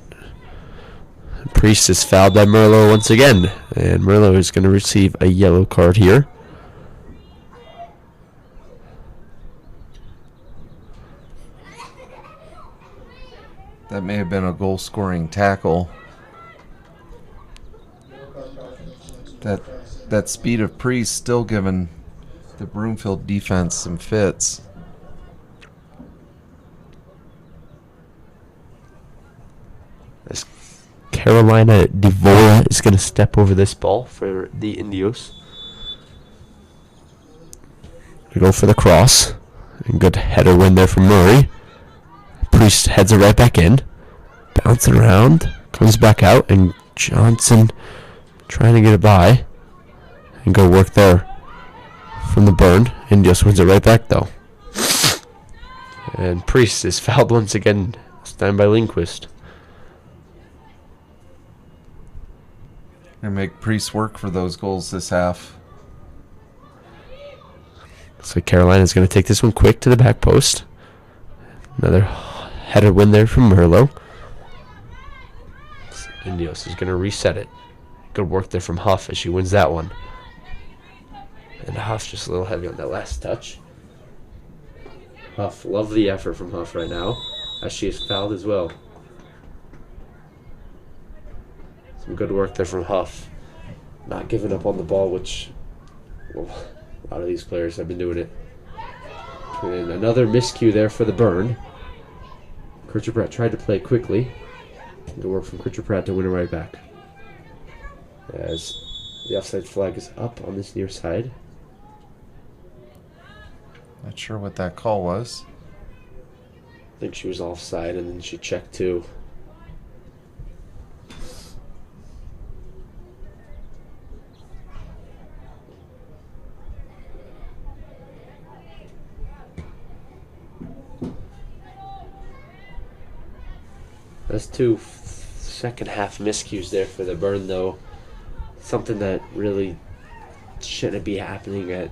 Priest is fouled by Merlot once again, and Merlot is going to receive a yellow card here. That may have been a goal-scoring tackle. That speed of Priest still giving the Broomfield defense some fits. As Carolina Devora is going to step over this ball for the Indios. We go for the cross. And good header win there from Murray. Priest heads it right back in. Bouncing around. Comes back out. And Johnson trying to get it by. And go work there from the Burn. Indios wins it right back though. And Priest is fouled once again. This time by Lindquist. And make Priest work for those goals this half. So Carolina's going to take this one quick to the back post. Another header win there from Merlot. Indios is going to reset it. Good work there from Huff as she wins that one. And Huff just a little heavy on that last touch. Huff, love the effort from Huff right now as she is fouled as well. Some good work there from Huff. Not giving up on the ball, which well, a lot of these players have been doing it. And another miscue there for the Burn. Kritcher Pratt tried to play quickly. Good work from Kritcher Pratt to win it right back. As the offside flag is up on this near side. Not sure what that call was. I think she was offside and then she checked too. That's two second half miscues there for the Burn, though. Something that really shouldn't be happening at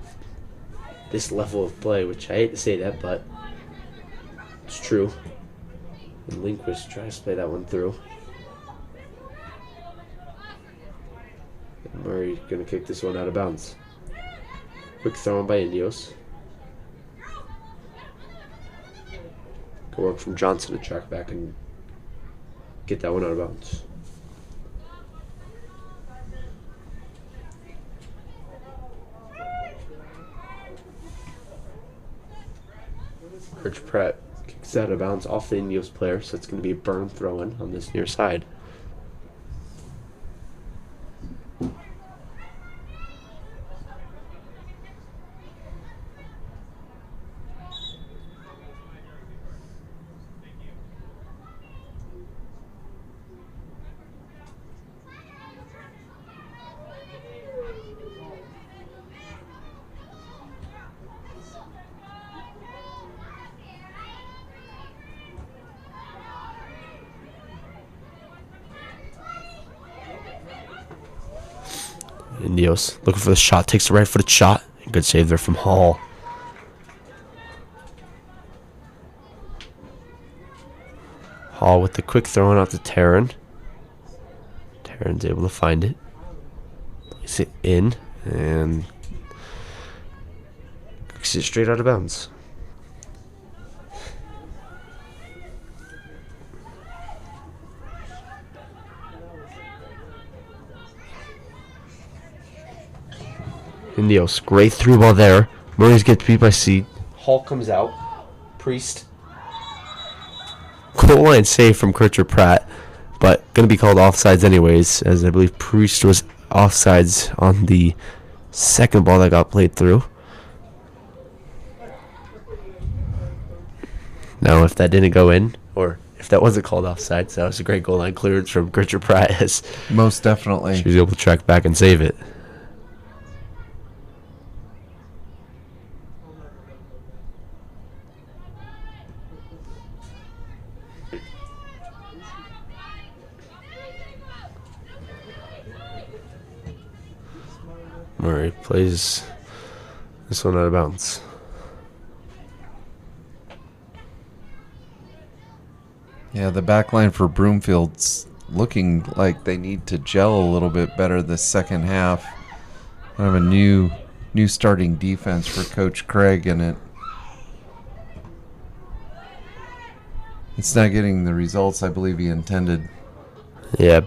this level of play, which I hate to say that, but it's true. And Lindquist tries to play that one through. And Murray gonna kick this one out of bounds. Quick throw in by Indios. Good work from Johnson to track back and get that one out of bounds. Rich Pratt kicks out of bounds off the Indios player, so it's going to be a Burn throw-in on this near side. Indios looking for the shot, takes the right footed shot. Good save there from Hall. Hall with the quick throw out to Taryn. Taryn's able to find it. Plays it in and kicks it straight out of bounds. Indios, great through ball there. Murray's gets beat by Seed. Hall comes out. Priest. Goal line save from Kircher Pratt, but going to be called offsides anyways, as I believe Priest was offsides on the second ball that got played through. Now, if that didn't go in, or if that wasn't called offsides, that was a great goal line clearance from Kircher Pratt, as Most definitely. she was able to track back and save it. Murray plays this one out of bounds. Yeah, the back line for Broomfield's looking like they need to gel a little bit better this second half. Kind of a new starting defense for Coach Craig, and it's not getting the results I believe he intended. Yeah,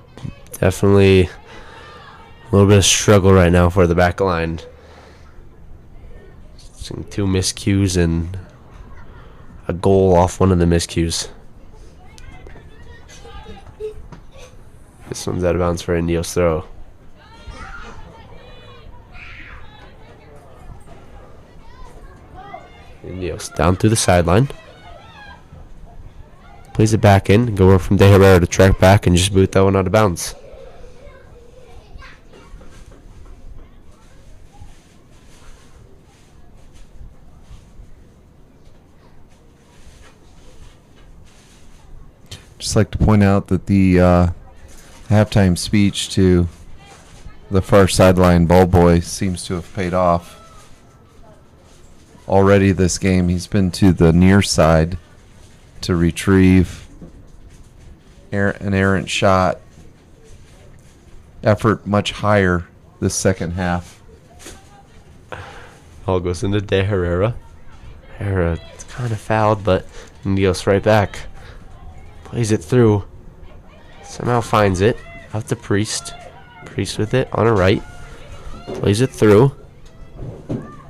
definitely a little bit of struggle right now for the back line. Seeing two miscues and a goal off one of the miscues. This one's out of bounds for Indios throw. Indios down through the sideline. Plays it back in. Go from De Herrera to track back and just boot that one out of bounds. Just like to point out that the halftime speech to the far sideline ball boy seems to have paid off. Already this game, he's been to the near side to retrieve an errant shot. Effort much higher this second half. Ball goes into De Herrera. Herrera kind of fouled, but Indios right back. Plays it through. Somehow finds it. Out to Priest. Priest with it on a right. Plays it through.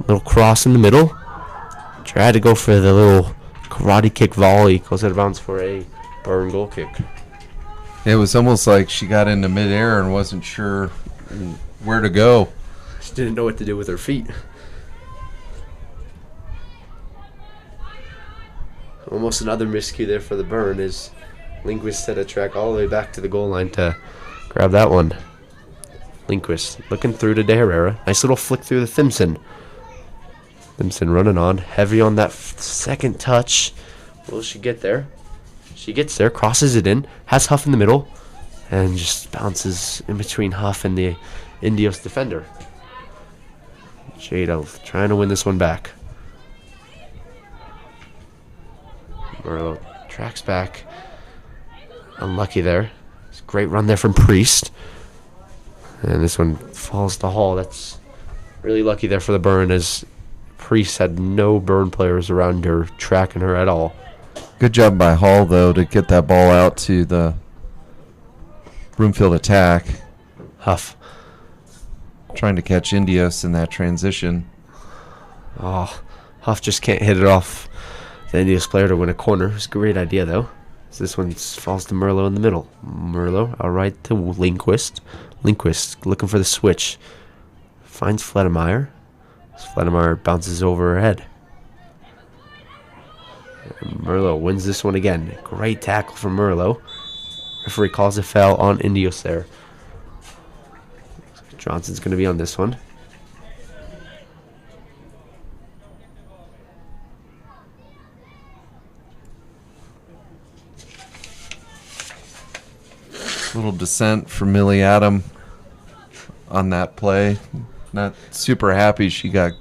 Little cross in the middle. Tried to go for the little karate kick volley. Goes out of bounds for a Burn goal kick. It was almost like she got into midair and wasn't sure where to go. She didn't know what to do with her feet. Almost another miscue there for the Burn as Lindquist set a track all the way back to the goal line to grab that one. Lindquist looking through to De Herrera. Nice little flick through to Thimpson. Thimpson running on. Heavy on that second touch. Will she get there? She gets there, crosses it in, has Huff in the middle, and just bounces in between Huff and the Indios defender. Jado trying to win this one back. Merlo tracks back. Unlucky there. It's a great run there from Priest. And this one falls to Hall. That's really lucky there for the burn, as Priest had no burn players around her tracking her at all. Good job by Hall, though, to get that ball out to the Broomfield attack. Huff. Trying to catch Indios in that transition. Oh, Huff just can't hit it off the Indios player to win a corner. It's a great idea, though. So this one falls to Merlo in the middle. Merlo out right to Lindquist. Lindquist looking for the switch. Finds Fledemeyer. Fledemeyer bounces over her head. And Merlo wins this one again. Great tackle from Merlo. Referee calls a foul on Indios there. Johnson's going to be on this one. Little dissent from Millie Adam on that play. Not super happy she got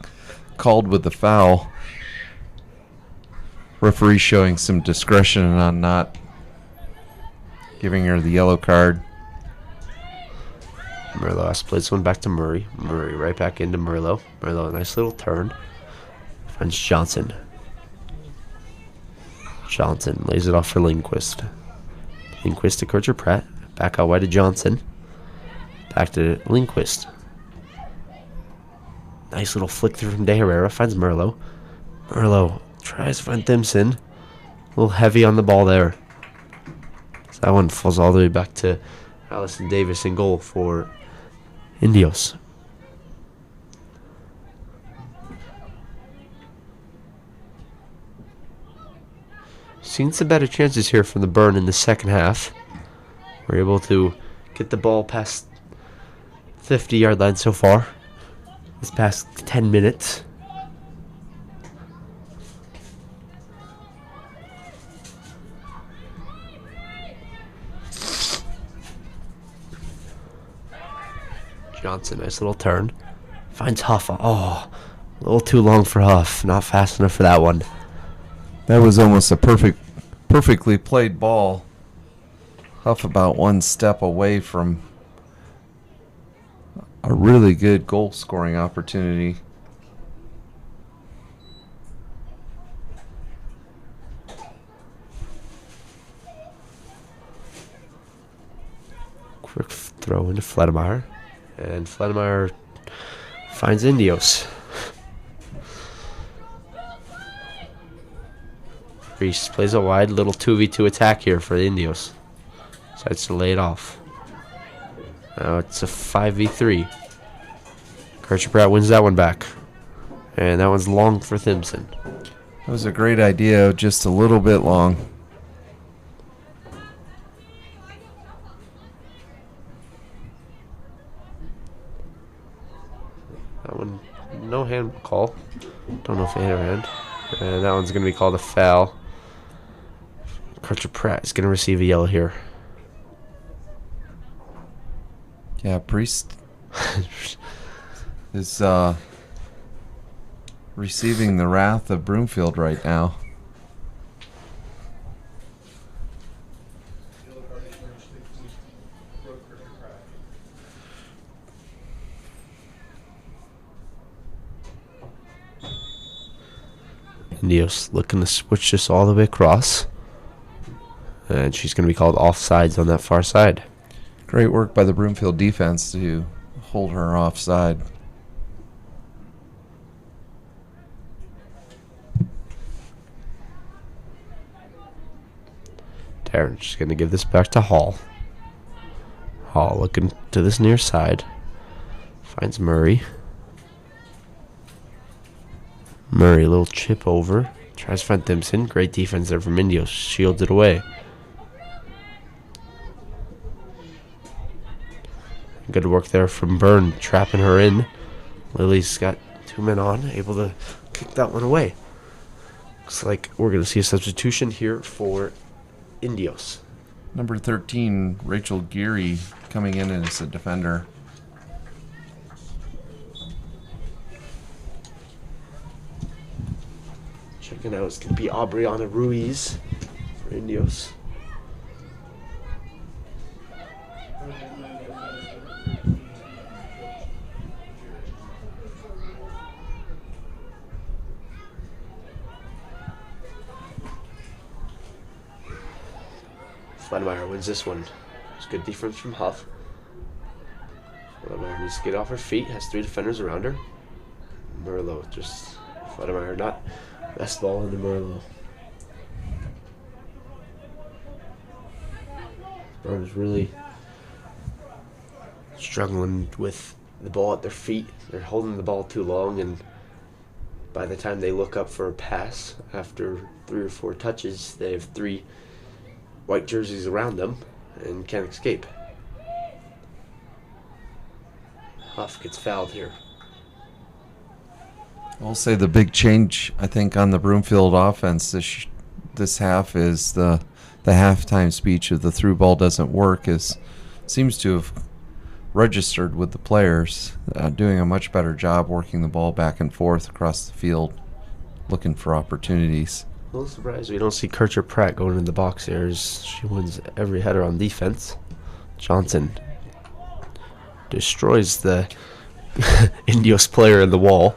called with the foul. Referee showing some discretion on not giving her the yellow card. Merlo has split this one back to Murray. Murray right back into Merlo. Merlo, a nice little turn. Finds Johnson. Johnson lays it off for Lindquist. Lindquist to Kircher Pratt. Back out wide to Johnson. Back to Lindquist. Nice little flick through from De Herrera. Finds Merlo. Merlo tries to find Thimpson. A little heavy on the ball there. So that one falls all the way back to Allison Davis in goal for Indios. Seen some better chances here from the burn in the second half. We're able to get the ball past 50-yard line so far. This past 10 minutes. Johnson, nice little turn. Finds Huff. Oh, a little too long for Huff. Not fast enough for that one. That was almost a perfectly played ball. Huff about one step away from a really good goal scoring opportunity. Quick throw into Fledemeyer. And Fledemeyer finds Indios. Priest plays a wide little 2v2 attack here for the Indios. Decides to lay it off. Now it's a 5v3. Kircher Pratt wins that one back. And that one's long for Thimpson. That was a great idea, just a little bit long. That one, no hand call. Don't know if it hit her hand. And that one's going to be called a foul. Kircher Pratt is going to receive a yellow here. Yeah, Priest is receiving the wrath of Broomfield right now. Indios looking to switch this all the way across. And she's going to be called offsides on that far side. Great work by the Broomfield defense to hold her offside. Taryn, she's going to give this back to Hall. Hall looking to this near side. Finds Murray. Murray, a little chip over. Tries to find Thimpson. Great defense there from Indios. Shields it away. Good work there from Byrne, trapping her in. Lily's got two men on, able to kick that one away. Looks like we're going to see a substitution here for Indios. Number 13, Rachel Geary, coming in as a defender. Checking out, it's going to be Aubriana Ruiz for Indios. Fledemeyer wins this one. It's good defense from Huff. Fledemeyer needs to get off her feet, has 3 defenders around her. Merlot just, Fledemeyer not best ball into Merlot. Merlot's really struggling with the ball at their feet. They're holding the ball too long, and by the time they look up for a pass after 3 or 4 touches, they have 3 white jerseys around them and can't escape. Huff gets fouled here. I'll say the big change, I think, on the Broomfield offense this half is the halftime speech of the through ball doesn't work seems to have registered with the players, doing a much better job working the ball back and forth across the field, looking for opportunities. A little surprised we don't see Kircher Pratt going in the box here, as she wins every header on defense. Johnson destroys the Indios player in the wall.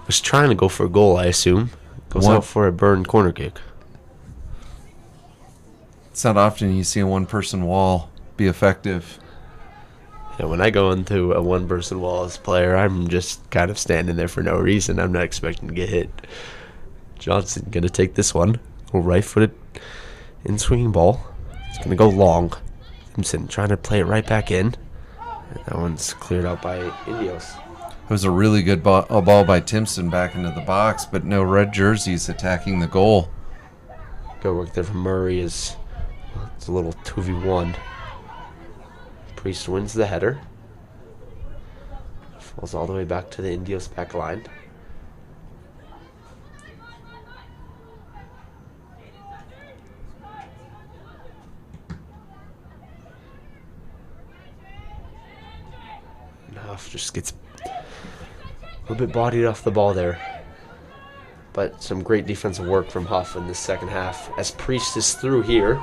Was trying to go for a goal, I assume. Goes out for a burned corner kick. It's not often you see a one-person wall be effective. Yeah, when I go into a one-person wall as a player, I'm just kind of standing there for no reason. I'm not expecting to get hit. Johnson going to take this one. Right-footed in swinging ball. It's going to go long. Simpson trying to play it right back in. And that one's cleared out by Indios. It was a really good ball by Timpson back into the box, but no red jerseys attacking the goal. Good work there from Murray. It's a little 2v1. Priest wins the header. Falls all the way back to the Indios back line. Huff just gets a little bit bodied off the ball there. But some great defensive work from Huff in the second half. As Priest is through here.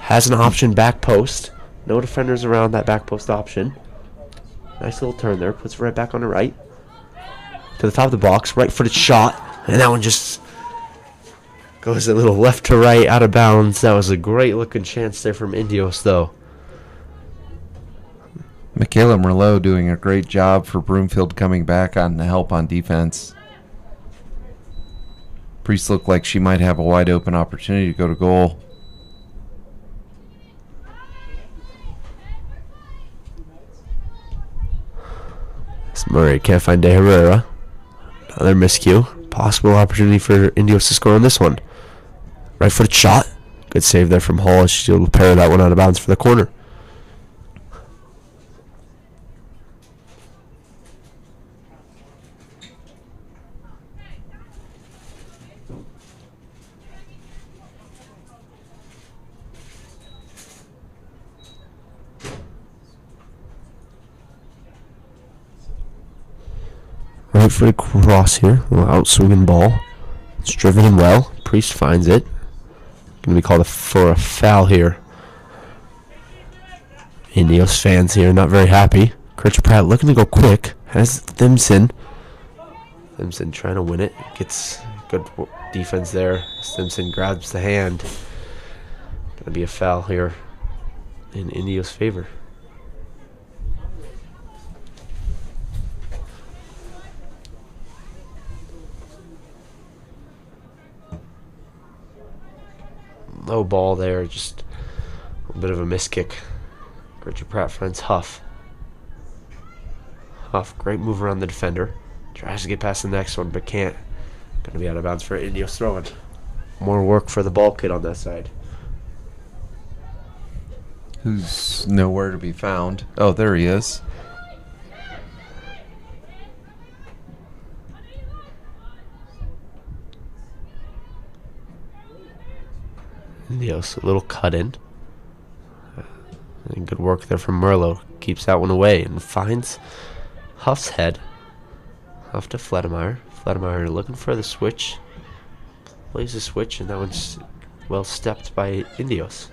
Has an option back post. No defenders around that back post option. Nice little turn there. Puts it right back on the right. To the top of the box. Right-footed shot. And that one just goes a little left to right out of bounds. That was a great looking chance there from Indios, though. Michaela Merlot doing a great job for Broomfield coming back on the help on defense. Priest looked like she might have a wide open opportunity to go to goal. Murray can't find De Herrera. Another miscue. Possible opportunity for Indios to score on this one. Right-footed shot. Good save there from Hall. She'll parry that one out of bounds for the corner. Right-footed cross here. A little out-swinging ball. It's driven in well. Priest finds it. Going to be called for a foul here. Indios fans here not very happy. Kircher Pratt looking to go quick. Has Stimson. Stimson trying to win it. Gets good defense there. Stimson grabs the hand. Going to be a foul here in Indios' favor. Low ball there, just a bit of a miss kick. Kircher Pratt finds Huff. Huff, great move around the defender. Tries to get past the next one, but can't. Gonna be out of bounds for Indios throwing. More work for the ball kid on that side. Who's nowhere to be found. Oh, there he is. Indios, a little cut in. And good work there from Merlot. Keeps that one away and finds Huff's head. Huff to Fledemeyer. Fledemeyer looking for the switch. Plays the switch, and that one's well stepped by Indios.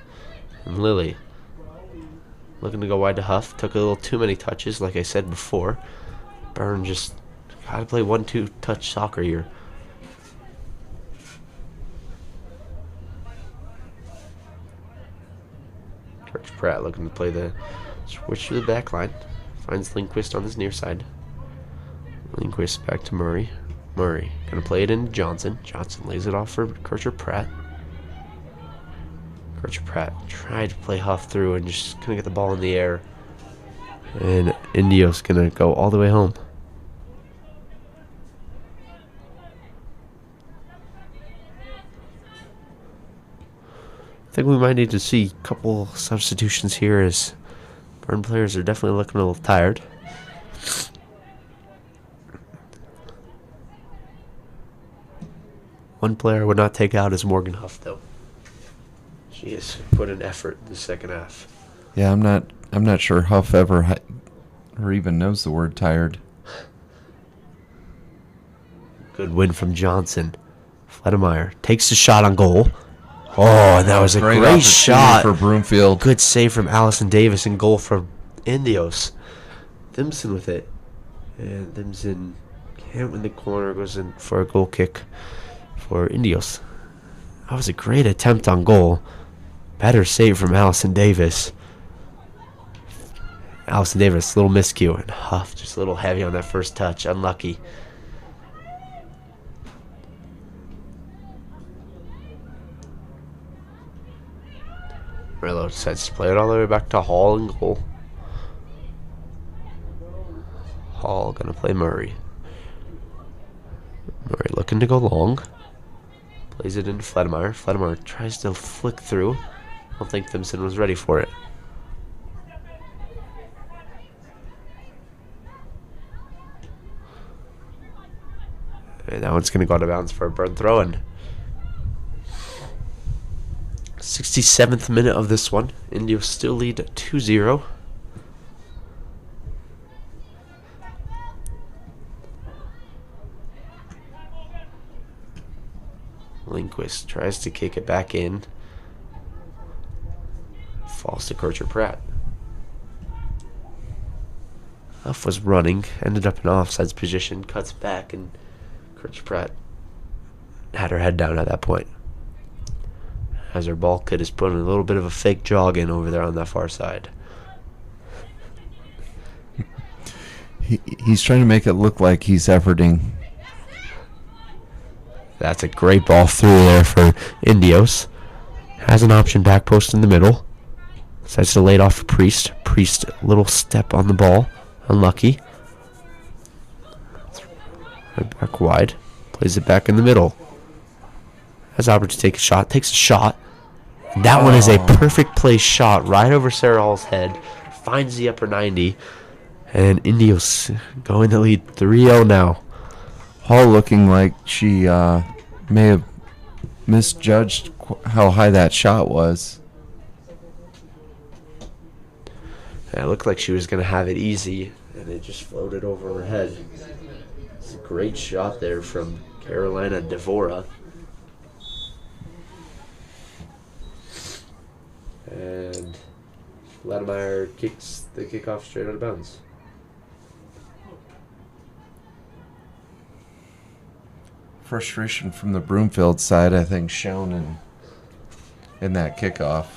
And Lily looking to go wide to Huff. Took a little too many touches, like I said before. Byrne just gotta play 1-2 touch soccer here. George Pratt looking to play the switch to the back line. Finds Lindquist on his near side. Lindquist back to Murray. Murray gonna play it in Johnson. Johnson lays it off for Kircher Pratt. Kircher Pratt tried to play Huff through and just couldn't get the ball in the air. And Indios gonna go all the way home. I think we might need to see a couple substitutions here, as Burn players are definitely looking a little tired. One player I would not take out is Morgan Huff, though. She has put an effort in the second half. Yeah, I'm not sure Huff ever or even knows the word tired. Good win from Johnson. Fledemeyer takes the shot on goal. Oh, and that was a great shot for Broomfield. Good save from Allison Davis, and goal from Indios. Thimson with it. And Thimson can't win the corner, goes in for a goal kick for Indios. That was a great attempt on goal. Better save from Allison Davis. Allison Davis, little miscue. And Huff just a little heavy on that first touch. Unlucky. Merlot decides to play it all the way back to Hall and goal. Hall gonna play Murray. Murray looking to go long. Plays it into Fledemeyer. Fledemeyer tries to flick through. I don't think Thimson was ready for it. And that one's gonna go out of bounds for a Burn throw-in. 67th minute of this one. Indios still lead 2-0. Lindquist tries to kick it back in. Falls to Kircher Pratt. Huff was running, ended up in offsides position, cuts back, and Kircher Pratt had her head down at that point. As her ball kid is putting a little bit of a fake jog in over there on that far side. He's trying to make it look like he's efforting. That's a great ball through there for Indios. Has an option back post in the middle. Decides to lay it off for Priest. Priest, a little step on the ball. Unlucky. Right back wide. Plays it back in the middle. Has the opportunity to take a shot. Takes a shot. That one is a perfect place shot right over Sarah Hall's head. Finds the upper 90. And Indios going to lead 3-0 now. Hall looking like she may have misjudged how high that shot was. Yeah, it looked like she was going to have it easy, and it just floated over her head. It's a great shot there from Carolina Devora. And Latimer kicks the kickoff straight out of bounds. Frustration from the Broomfield side, I think, shown in that kickoff.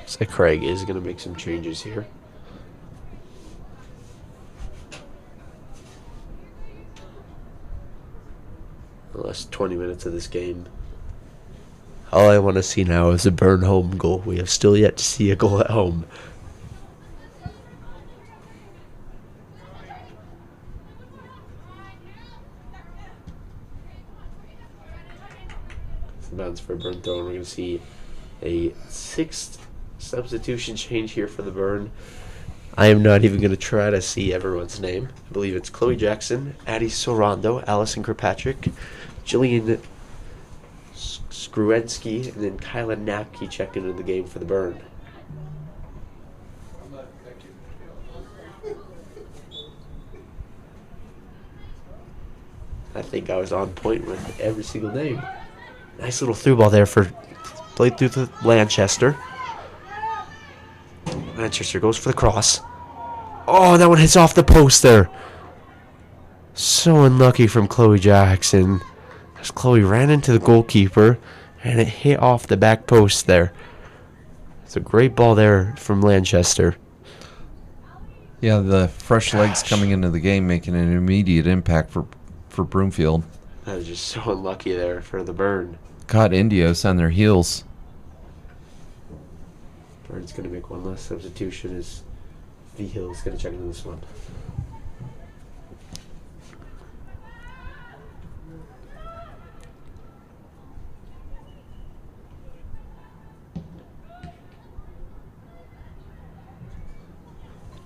So Craig is going to make some changes here. The last 20 minutes of this game. All I want to see now is a Burn home goal. We have still yet to see a goal at home. Bounce for a Burn throw, and we're going to see a sixth substitution change here for the Burn. I am not even going to try to see everyone's name. I believe it's Chloe Jackson, Addie Sorando, Allison Kirkpatrick, Jillian Skruensky, and then Kyla Napke checked into the game for the Burn. I think I was on point with every single name. Nice little through ball there for played through the Lanchester. Lanchester goes for the cross. Oh, that one hits off the post there. So unlucky from Chloe Jackson. As Chloe ran into the goalkeeper and it hit off the back post there. It's a great ball there from Lanchester. Yeah, the fresh legs coming into the game making an immediate impact for Broomfield. That was just so unlucky there for the Burn. Caught Indios on their heels. Burn's going to make one last substitution as V Hill's going to check into this one.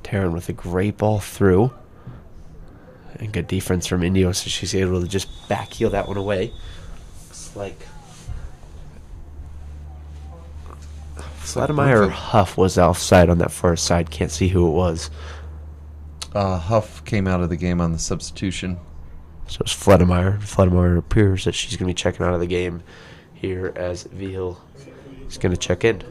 Taryn with a great ball through. And good defense from Indios, so she's able to just backheel that one away. Looks like Vladimir or Huff was offside on that far side. Can't see who it was. Huff came out of the game on the substitution. So it's Vladimir. Vladimir appears that she's going to be checking out of the game here as Vigil is going to check in.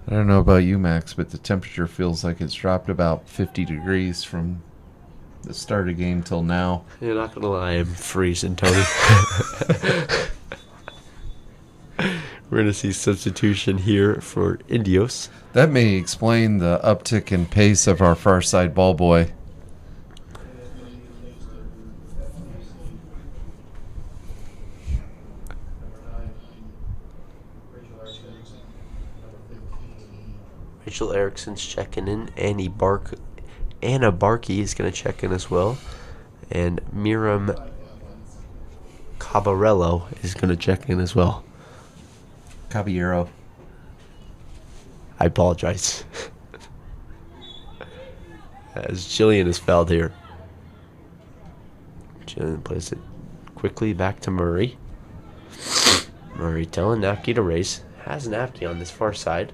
I don't know about you, Max, but the temperature feels like it's dropped about 50 degrees from the start of the game till now. You're not going to lie, I'm freezing, Tony. We're going to see substitution here for Indios. That may explain the uptick in pace of our far side ball boy. Rachel Erickson's checking in. Anna Barkey is going to check in as well. And Miriam Caballero is going to check in as well. Caballero. I apologize. As Jillian is fouled here. Jillian plays it quickly back to Murray. Murray telling Napke to race. Has Napke on this far side.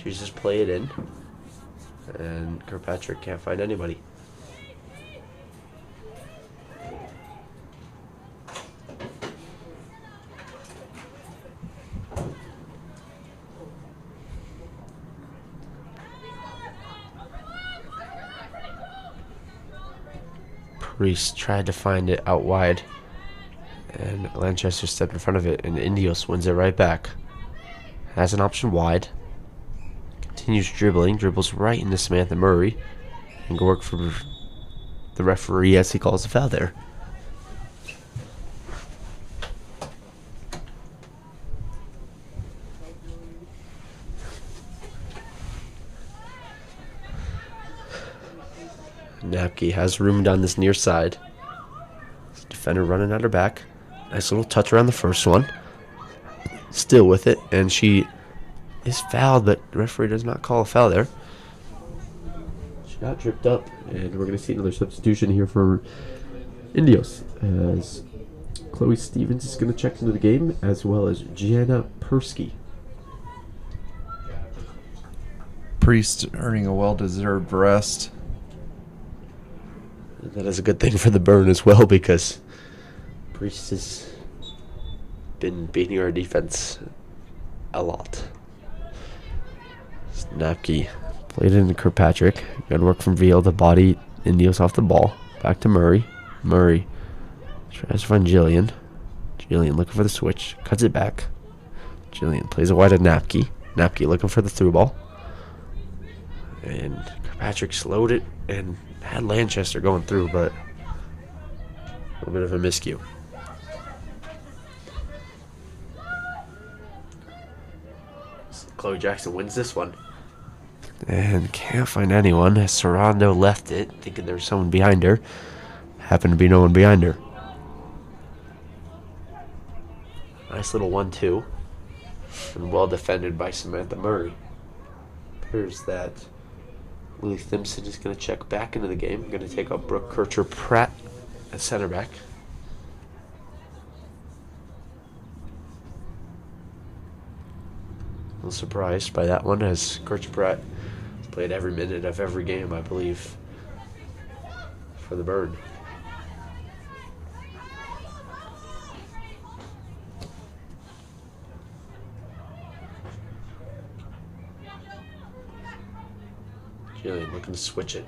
She's just play it in. And Kirkpatrick can't find anybody. Priest tried to find it out wide. And Lanchester stepped in front of it. And Indios wins it right back. Has an option wide. Continues dribbling, dribbles right into Samantha Murray, and go work for the referee as he calls the foul there. Napke has room down this near side. Defender running at her back. Nice little touch around the first one. Still with it, and she is fouled, but the referee does not call a foul there. She got tripped up, and we're going to see another substitution here for Indios, as Chloe Stevens is going to check into the game, as well as Gianna Persky. Priest earning a well-deserved rest. That is a good thing for the Burn as well, because Priest has been beating our defense a lot. Napke played it into Kirkpatrick. Good work from Veal to body Indios off the ball. Back to Murray. Murray tries to find Jillian. Jillian looking for the switch. Cuts it back. Jillian plays it wide at Napke. Napke looking for the through ball. And Kirkpatrick slowed it and had Lanchester going through, but a little bit of a miscue. Chloe Jackson wins this one. And can't find anyone. Sarando left it, thinking there was someone behind her. Happened to be no one behind her. Nice little 1-2. And well defended by Samantha Murray. Appears that Lily Thimpson is going to check back into the game. Going to take out Brooke Kircher-Pratt at center back. A little surprised by that one, as Kircher-Pratt played every minute of every game, I believe, for the Bird. Jillian looking to switch it.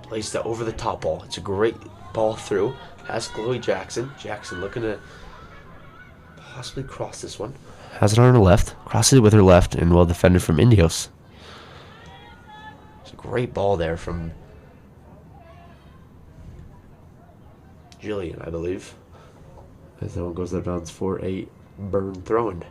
Plays the over-the-top ball. It's a great ball through. Has Chloe Jackson. Jackson looking to possibly cross this one. Has it on her left. Crosses it with her left, and well defended from Indios. It's a great ball there from Jillian, I believe. As that one goes out of bounds for a Burn throw-in.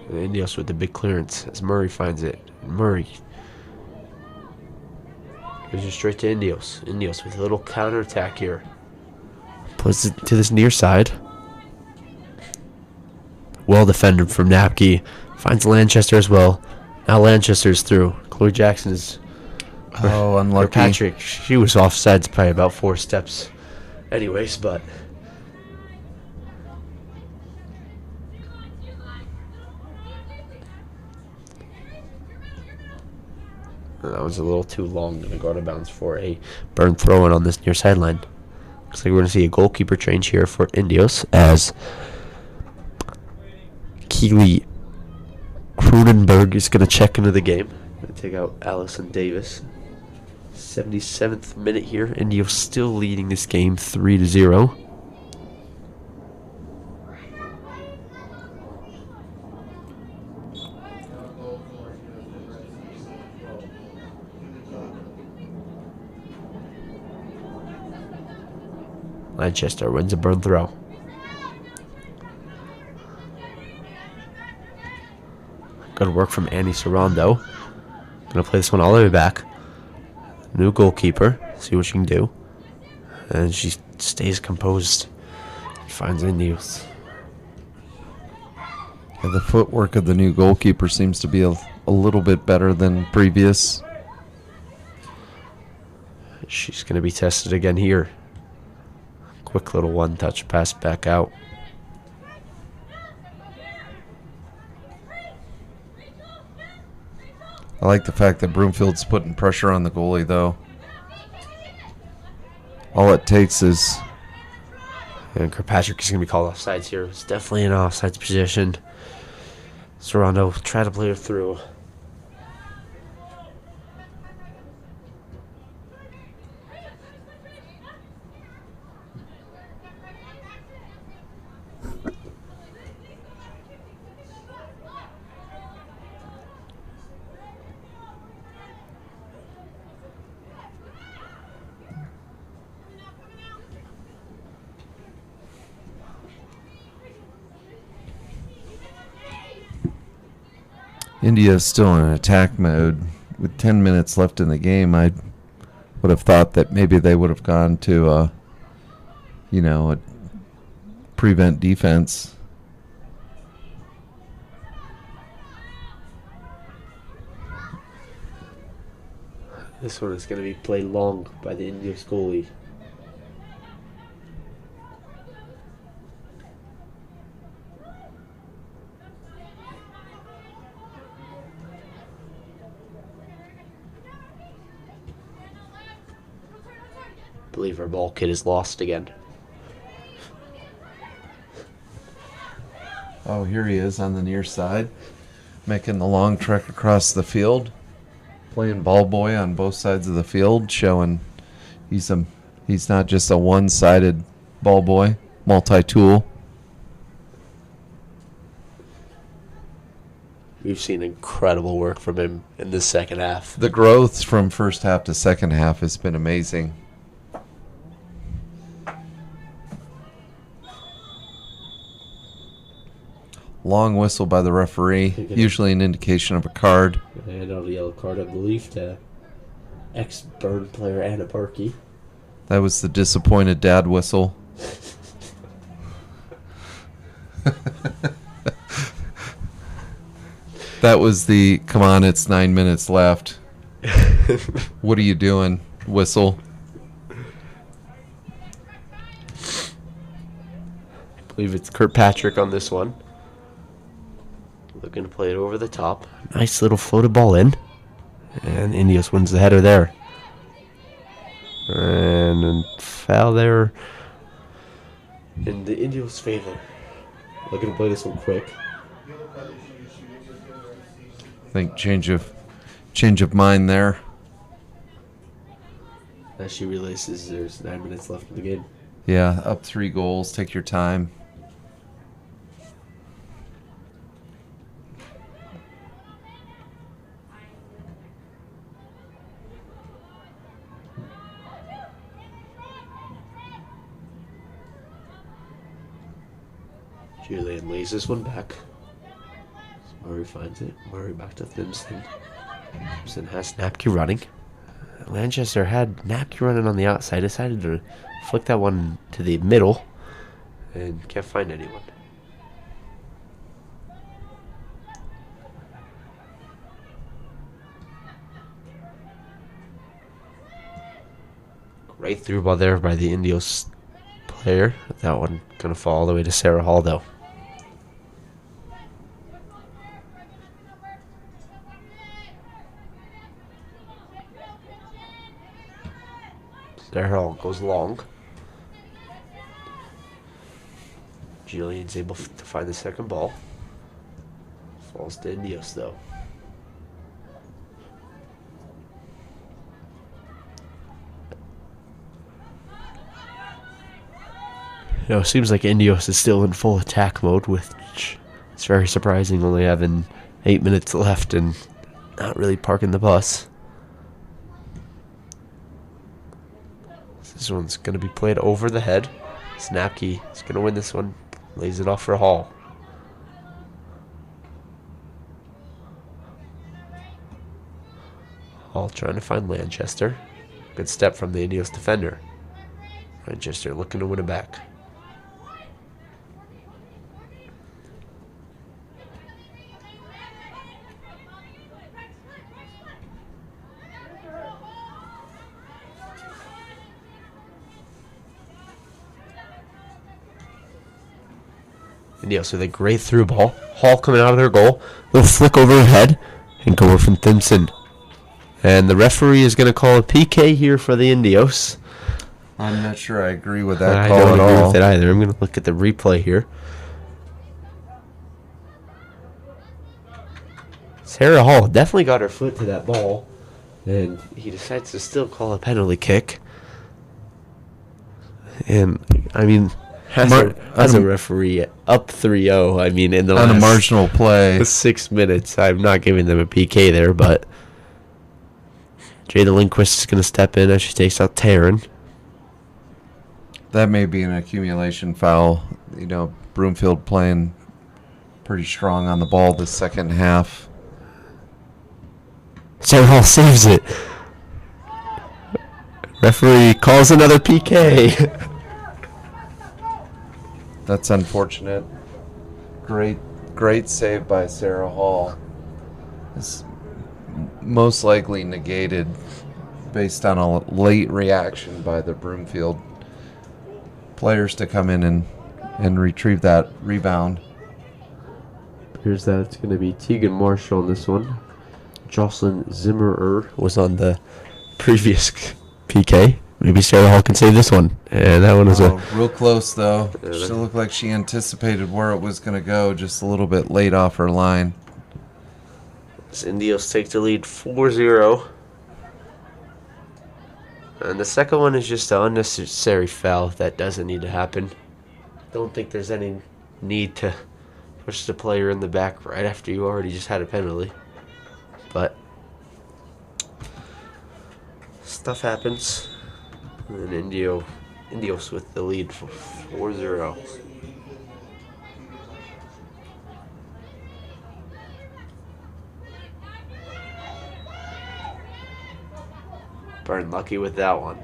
And Indios with the big clearance as Murray finds it. Murray gives it straight to Indios. Indios with a little counterattack here. Puts it to this near side. Well defended from Napke. Finds Lanchester as well. Now Lanchester's through. Chloe Jackson is... Oh, unlucky. Patrick, she was offsides by about 4 steps. Anyways, but... that was a little too long. Going to go out of bounds for a Burn throw-in on this near sideline. Looks like we're going to see a goalkeeper change here for Indios as Keely Cronenberg is going to check into the game. Going to take out Allison Davis. 77th minute here. Indios still leading this game 3-0. Lanchester wins a Burn throw. Good work from Annie Sarando. Gonna play this one all the way back. New goalkeeper. See what she can do. And she stays composed. Finds Indios. Yeah, the footwork of the new goalkeeper seems to be a little bit better than previous. She's gonna be tested again here. Quick little one-touch pass back out. I like the fact that Broomfield's putting pressure on the goalie, though. All it takes is... And Kirkpatrick is going to be called offsides here. It's definitely an offsides position. Serrano try to play her through. India is still in attack mode. With 10 minutes left in the game, I would have thought that maybe they would have gone to a prevent defense. This one is going to be played long by the Indios goalie. I believe our ball kid is lost again. Oh, here he is on the near side, making the long trek across the field, playing ball boy on both sides of the field, showing he's not just a one-sided ball boy, multi-tool. We've seen incredible work from him in the second half. The growth from first half to second half has been amazing. Long whistle by the referee, usually an indication of a card. And on the yellow card, I believe, to ex-Burn player Anna Parkey. That was the disappointed dad whistle. That was the, come on, it's 9 minutes left. What are you doing, whistle? I believe it's Kirkpatrick on this one. Looking to play it over the top. Nice little floated ball in. And Indios wins the header there. And a foul there in the Indios' favor. Looking to play this one quick. I think change of mind there. As she realizes there's 9 minutes left in the game. Yeah, up 3 goals. Take your time. Julian lays this one back. Murray finds it. Murray back to Thimpson. Thimpson has Napke running. Lanchester had Napke running on the outside. Decided to flick that one to the middle. And can't find anyone. Great through ball there by the Indios player. That one going to fall all the way to Sarah Hall, though. Sarah Hall goes long. Julian's able to find the second ball. Falls to Indios, though. You know, it seems like Indios is still in full attack mode, which is very surprising, only having 8 minutes left and not really parking the bus. This one's going to be played over the head. Snapkey is going to win this one. Lays it off for Hall. Hall trying to find Lanchester. Good step from the Indios defender. Lanchester looking to win it back. Indios with a great through ball. Hall coming out of their goal. Little flick over her head. And goal from Thimpson. And the referee is going to call a PK here for the Indios. I'm not sure I agree with that call call at at agree all. with it either. I'm going to look at the replay here. Sarah Hall definitely got her foot to that ball. And he decides to still call a penalty kick. And, I mean, as a referee, up 3-0, I mean, in the On last a marginal play. 6 minutes, I'm not giving them a PK there, but Jada Lindquist is going to step in as she takes out Taryn. That may be an accumulation foul. You know, Broomfield playing pretty strong on the ball this second half. Sarah Hall saves it. Referee calls another PK. That's unfortunate. Great save by Sarah Hall. It's most likely negated based on a late reaction by the Broomfield players to come in and retrieve that rebound. Here's that. It's going to be Tegan Marshall on this one. Jocelyn Zimmerer was on the previous PK. Maybe Sarah Hall can save this one. And that one was real close, though. She looked like she anticipated where it was going to go, just a little bit late off her line. Indios take the lead 4-0. And the second one is just an unnecessary foul that doesn't need to happen. Don't think there's any need to pushed a player in the back right after you already just had a penalty. But stuff happens. And then Indios with the lead for 4-0. Burn lucky with that one.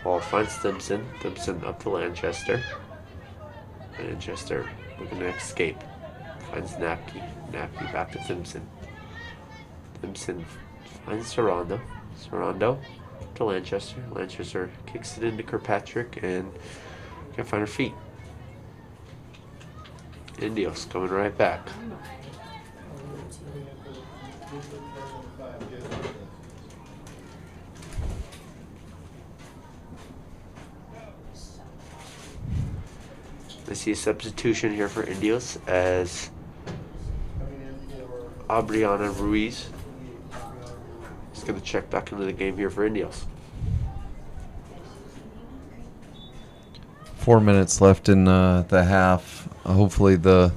Ball finds Simpson. Simpson up to Lanchester. Lanchester looking to escape. Finds Napke. Napke back to Simpson. Simpson finds Sarando. Sarando to Lanchester. Lanchester kicks it into Kirkpatrick and can't find her feet. Indios coming right back. I see a substitution here for Indios as Abriana Ruiz is going to check back into the game here for Indios. 4 minutes left in the half. Hopefully the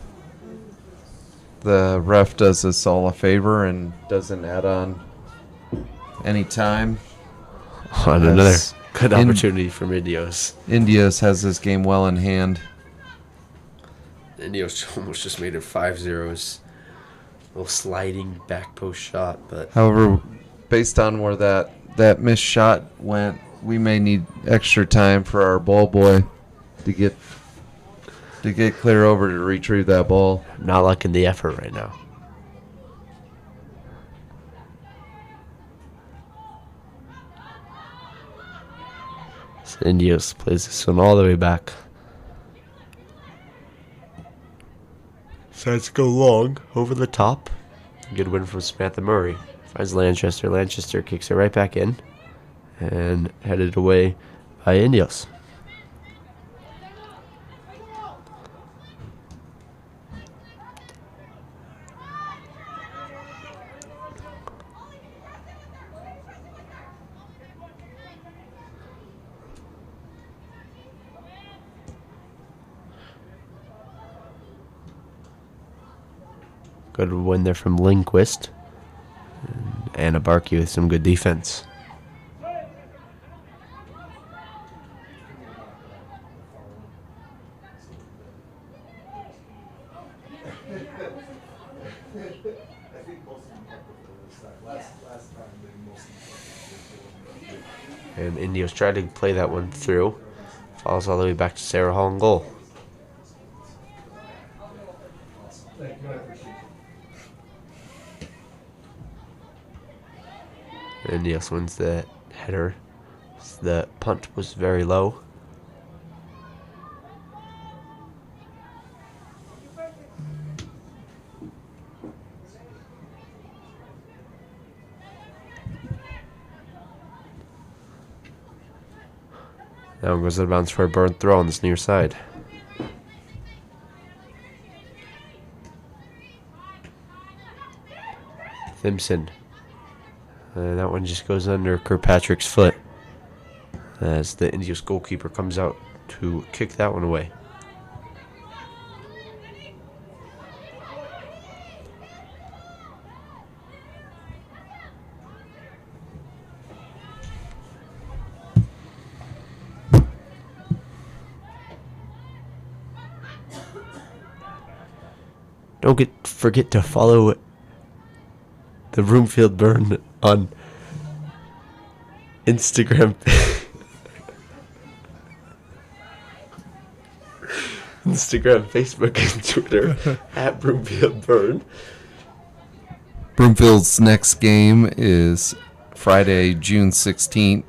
ref does us all a favor and doesn't add on any time. On another good opportunity from Indios. Indios has this game well in hand. Indios almost just made it 5-0. A little sliding back post shot, but However, based on where that missed shot went, we may need extra time for our ball boy to get clear over to retrieve that ball. not liking the effort right now. So Indios plays this one all the way back. Decides to go long over the top. Good win from Samantha Murray. Finds Lanchester. Lanchester kicks it right back in and headed away by Indios. Good win there from Lindquist. And Anna Barkey with some good defense. And Indios tried to play that one through. Falls all the way back to Sarah Hall in goal. Indios wins the header. The punt was very low. That one goes out of bounds for a burn throw on this near side. Simpson. That one just goes under Kirkpatrick's foot as the Indios goalkeeper comes out to kick that one away. Don't forget to follow the Broomfield Burn on Instagram. Instagram, Facebook, and Twitter at Broomfield Burn. Broomfield's next game is Friday, June 16th